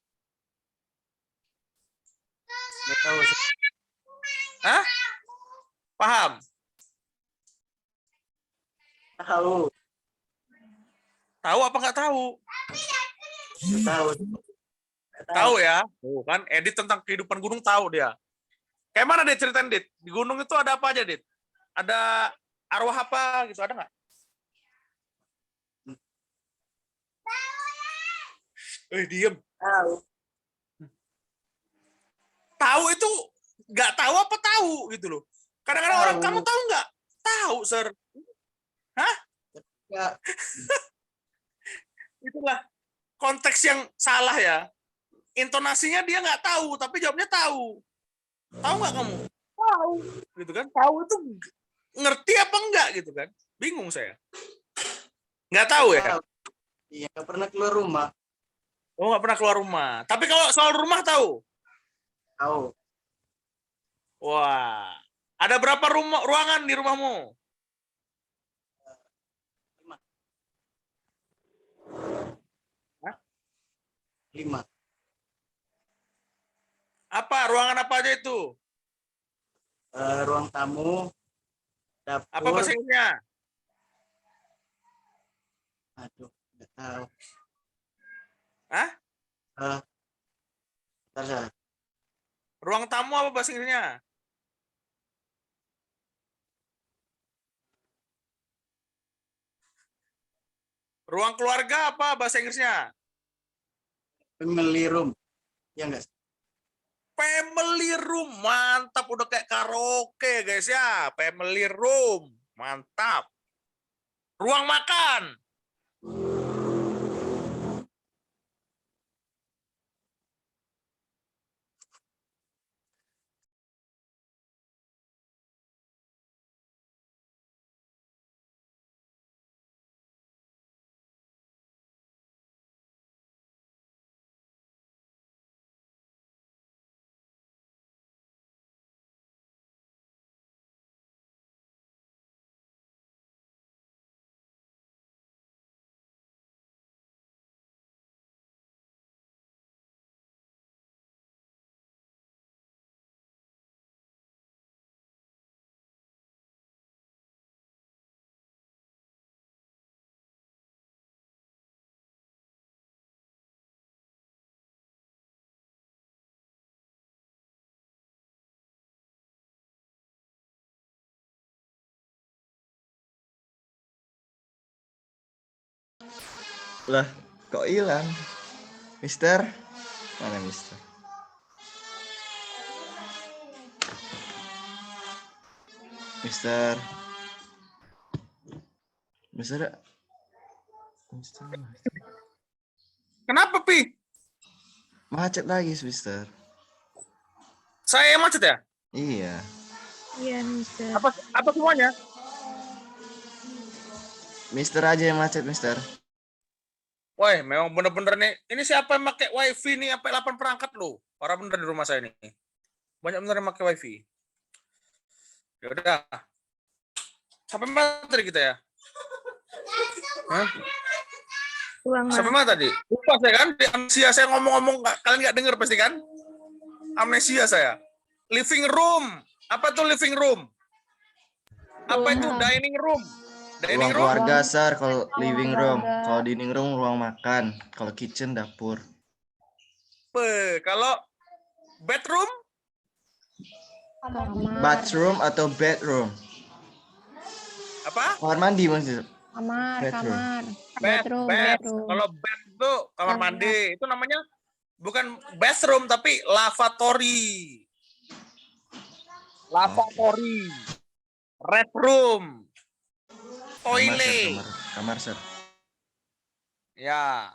Nggak tahu, Sir. Hah? Paham? Tahu. Tahu apa nggak tahu? Nggak tahu. Tahu ya? Oh, kan Edit tentang kehidupan gunung tahu dia. Kayak mana Dit ceritain, Dit? Di gunung itu ada apa aja, Dit? Ada arwah apa gitu, ada nggak? Diem. Tahu. Tahu itu nggak tahu apa tahu gitu loh. Kadang-kadang orang, kamu tahu nggak? Tahu, Sir. Hah? Ya. Itulah konteks yang salah ya. Intonasinya dia nggak tahu, tapi jawabnya tahu. Tahu nggak kamu? Tahu. Gitu kan? Tahu itu ngerti apa enggak gitu kan? Bingung saya. Nggak tahu ya? Iya, nggak pernah keluar rumah. Oh, nggak pernah keluar rumah. Tapi kalau soal rumah tahu? Tahu. Wah. Ada berapa ruangan di rumahmu? 5. Apa? Ruangan apa aja itu? Ruang tamu, dapur. Apa bahasa Inggrisnya? Aduh, nggak tahu. Hah? Bentar, Sir. Ruang tamu apa bahasa Inggrisnya? Ruang keluarga apa bahasa Inggrisnya? Family room. Ya nggak? Family room. Mantap, udah kayak karaoke guys ya. Family room. Mantap. Ruang makan. Lah, kok hilang? Mister? Mana Mister? Mister? Mister? Mister? Kenapa, Pi? Macet lagi, Mister. Saya yang macet ya? Iya. Iya, Mister. Apa semuanya? Mister aja yang macet, Mister. Woi, memang bener-bener nih. Ini siapa yang pakai wifi nih sampai 8 perangkat loh. Parah bener di rumah saya nih. Banyak bener yang pakai wifi. Ya udah. Sampai mana tadi kita ya? Hah? Sampai mana tadi? Lupa saya kan? Di amnesia saya ngomong-ngomong kalian nggak dengar pasti kan? Amnesia saya. Living room. Apa tuh living room? Apa itu dining room? Ruang keluarga, Sar. Kalau living room. Kalau dining room, ruang makan. Kalau kitchen, dapur. Kalau bedroom? Bathroom atau bedroom? Apa? Kamar mandi maksudnya. Kamar. Bedroom. Kalau bed itu kamar mandi. Itu namanya bukan bathroom tapi lavatory. Lavatory. Red room. Toilet. Kamar, Sir. Ya.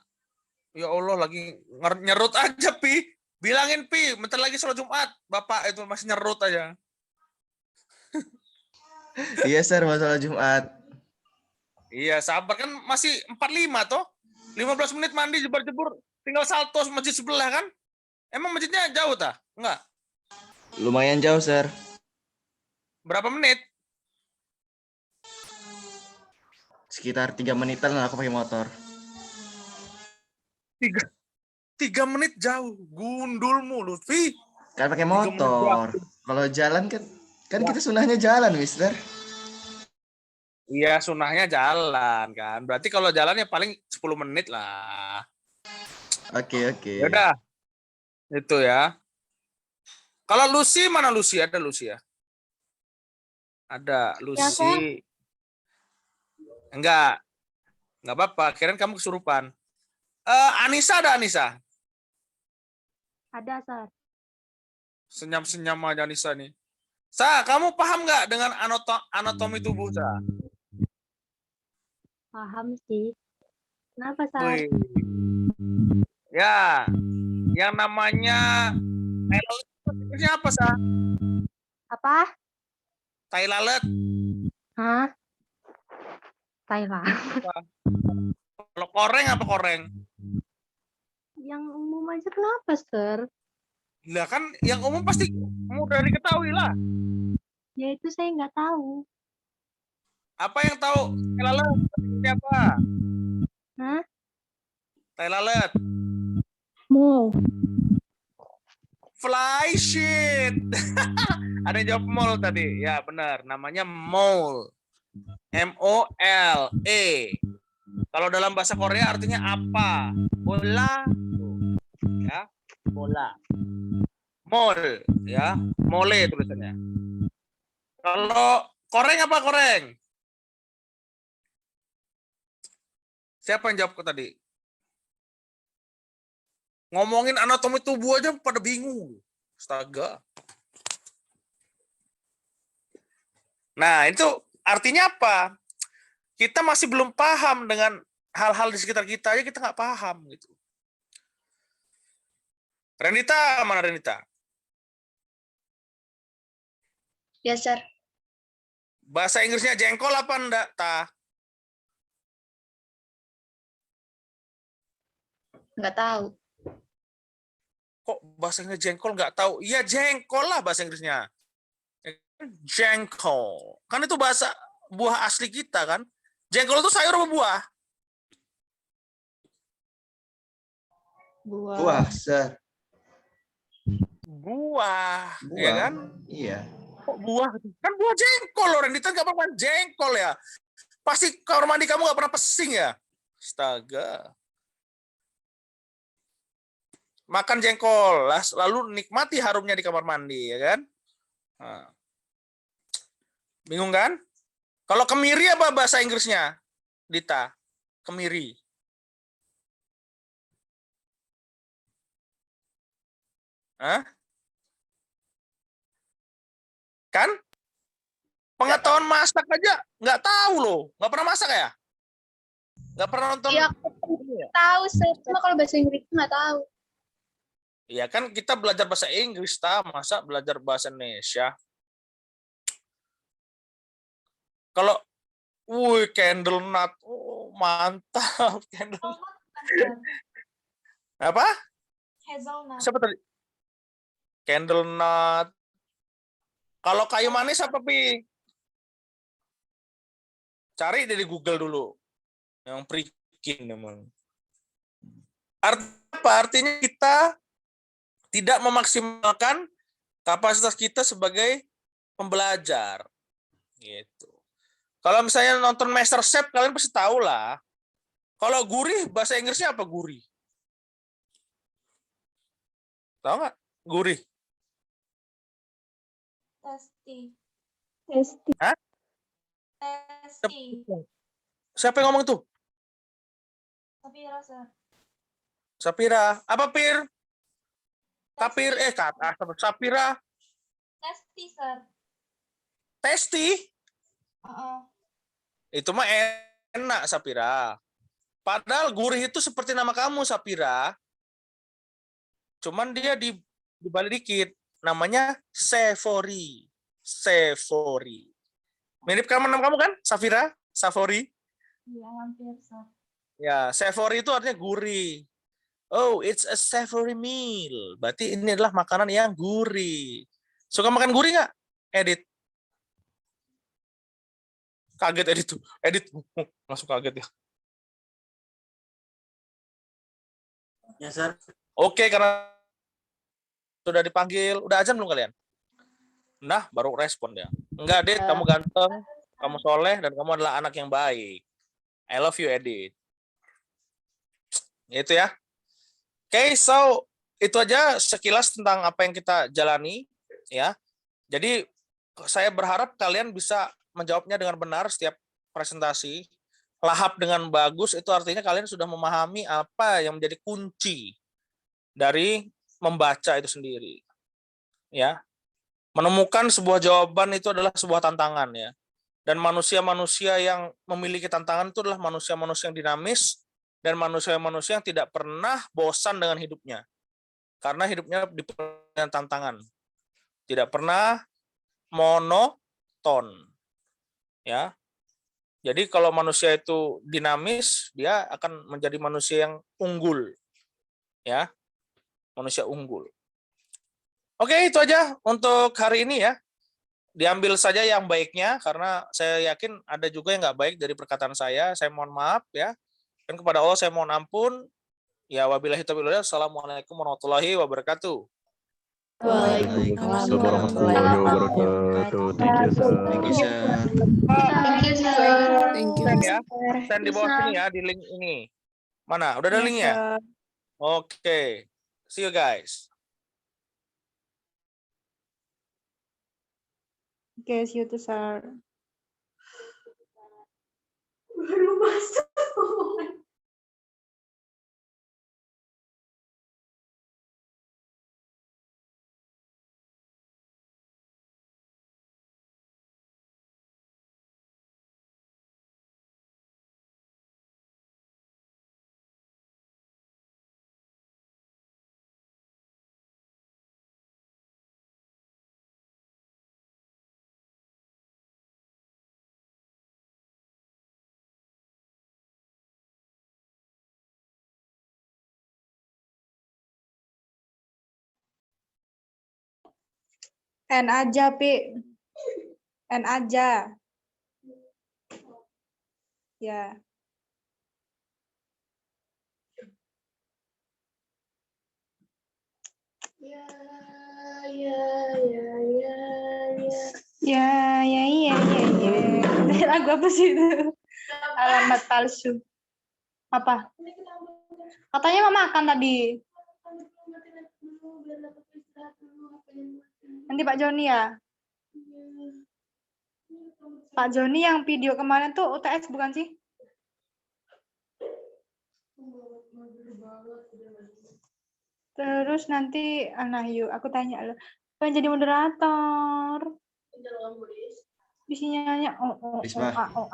Ya Allah lagi nyerut aja, Pi. Bilangin, Pi, bentar lagi sholat Jumat. Bapak itu masih nyerut aja. Iya, Sir, masalah Jumat. Iya, sabar kan masih 45 toh. 15 menit mandi jebur-jebur, tinggal salto masjid sebelah kan? Emang masjidnya jauh tah? Enggak. Lumayan jauh, Sir. Berapa menit? Sekitar 3 menitan lah aku pakai motor. 3 menit jauh. Gundulmu, Lutfi. Kan pakai motor. Kalau jalan kan kita sunahnya jalan, Mister. Iya, sunahnya jalan kan. Berarti kalau jalannya paling 10 menit lah. Oke. Yaudah. Itu ya. Kalau Lucy, mana Lucy? Ada Lucy ya? Ada Lucy. Enggak apa-apa. Kirain kamu kesurupan. Anissa ada Anissa? Ada, Sar. Senyam-senyam aja Anissa nih. Sa, kamu paham nggak dengan anatomi tubuh, Sa? Paham sih. Kenapa, Sar? Wih. Ya, yang namanya tai lalat itu apa, Sa? Apa? Tai lalat. Hah? Thailand. Kalau koreng apa koreng? Yang umum aja kenapa, Sir? Lah kan yang umum pasti mudah diketahui lah. Ya itu saya nggak tahu. Apa yang tahu? Tai lalat. Siapa? Hah? Tai lalat. Mall. Fly shit. Ada yang jawab mall tadi. Ya benar, namanya mall. M-O-L-E. Kalau dalam bahasa Korea artinya apa? Bola. Ya, bola. Mall, ya. Mole tulisannya. Kalau koreng apa koreng? Siapa yang jawab tadi? Ngomongin anatomi tubuh aja pada bingung. Astaga. Nah, itu artinya apa? Kita masih belum paham dengan hal-hal di sekitar kita aja, kita nggak paham gitu. Renita, mana Renita? Ya, Sir. Bahasa Inggrisnya jengkol apa enggak, Ta? Nggak tahu. Kok bahasa Inggris jengkol nggak tahu? Iya, jengkol lah bahasa Inggrisnya. Jengkol. Kan itu bahasa buah asli kita kan? Jengkol itu sayur apa buah? Buah, Sir. Buah, ya kan? Iya. Kok buah? Kan buah jengkol loh, Renita nggak pernah jengkol ya. Pasti kamar mandi kamu nggak pernah pesing ya? Astaga. Makan jengkol, lalu nikmati harumnya di kamar mandi, ya kan? Nah. Bingung kan? Kalau kemiri apa bahasa Inggrisnya, Dita? Kemiri. Hah? Kan? Pengetahuan masak aja nggak tahu loh. Nggak pernah masak ya? Nggak pernah nonton? Iya, aku tahu, Sir. Cuma kalau bahasa Inggris nggak tahu. Iya kan kita belajar bahasa Inggris, masa belajar bahasa Indonesia? Kalau, candle nut, mantap candle. Apa? Hazelnut. Siapa tadi? Candle nut. Kalau kayu manis apa, Pi? Cari dari Google dulu. Yang prikin memang. Artinya kita tidak memaksimalkan kapasitas kita sebagai pembelajar. Gitu. Kalau misalnya nonton MasterChef, kalian pasti tahu lah. Kalau gurih, bahasa Inggrisnya apa gurih? Tahu nggak? Gurih. Tasty. Hah? Tasty. Siapa yang ngomong tuh? Sapira, Sir. Sapira. Apa, Pir? Kapir, Sapira. Tasty, Sir. Tasty? Itu mah enak, Sapira. Padahal gurih itu seperti nama kamu, Sapira. Cuman dia dibalik dikit. Namanya savory. Savory. Mirip nama kamu kan, Sapira? Savory? Iya, hampir, Sir. Ya, savory itu artinya gurih. Oh, it's a savory meal. Berarti ini adalah makanan yang gurih. Suka makan gurih nggak, Edit? Kaget Edit tuh. Edit langsung kaget ya. Ya, Sir. Oke, karena sudah dipanggil. Udah azan belum kalian? Nah, baru respon dia. Enggak, Edit, kamu ganteng, kamu soleh, dan kamu adalah anak yang baik. I love you, Edit. Itu ya. Oke, so itu aja sekilas tentang apa yang kita jalani, ya. Jadi saya berharap kalian bisa menjawabnya dengan benar setiap presentasi. Lahap dengan bagus itu artinya kalian sudah memahami apa yang menjadi kunci dari membaca itu sendiri. Ya. Menemukan sebuah jawaban itu adalah sebuah tantangan, ya. Dan manusia-manusia yang memiliki tantangan itu adalah manusia-manusia yang dinamis dan manusia-manusia yang tidak pernah bosan dengan hidupnya. Karena hidupnya dipenuhi dengan tantangan. Tidak pernah monoton. Ya. Jadi kalau manusia itu dinamis, dia akan menjadi manusia yang unggul. Ya. Manusia unggul. Oke, itu aja untuk hari ini ya. Diambil saja yang baiknya, karena saya yakin ada juga yang nggak baik dari perkataan saya. Saya mohon maaf ya. Dan kepada Allah saya mohon ampun. Ya, wabillahi taufiq wal hidayah. Assalamualaikum warahmatullahi wabarakatuh. Waalaikumsalam warahmatullahi wabarakatuh. Thank you, sir. Thank you, Sir. Thank you, Sir. Send ya. Send di bawah sini ya, di link ini. Mana? Udah ada linknya? Oke. See you guys. Oke, see you too, Sir. Baru masuk. N aja, Pi. N aja. Ya. Ya. Lagu apa sih itu? Alamat palsu. Apa? Katanya mau makan tadi. Nanti Pak Joni ya? Pak Joni yang video kemarin tuh UTS bukan sih? Terus nanti Nahyu, aku tanya lo, pengen jadi moderator. Isinya nanya Risma, o.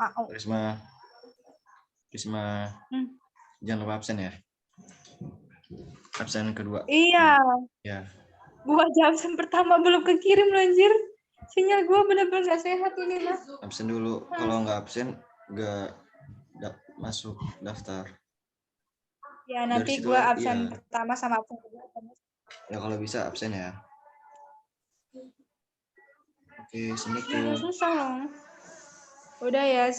Risma, jangan lupa absen ya. Absen kedua. Iya. Ya. Gua aja absen pertama belum kekirim loh, anjir. Sinyal gua bener-bener gak sehat ini lah. Absen dulu. Kalau nggak absen, nggak masuk daftar. Ya nanti gua absen pertama sama absen kedua. Ya kalau bisa absen ya. Oke, assalamualaikum. Susah loh. Udah ya.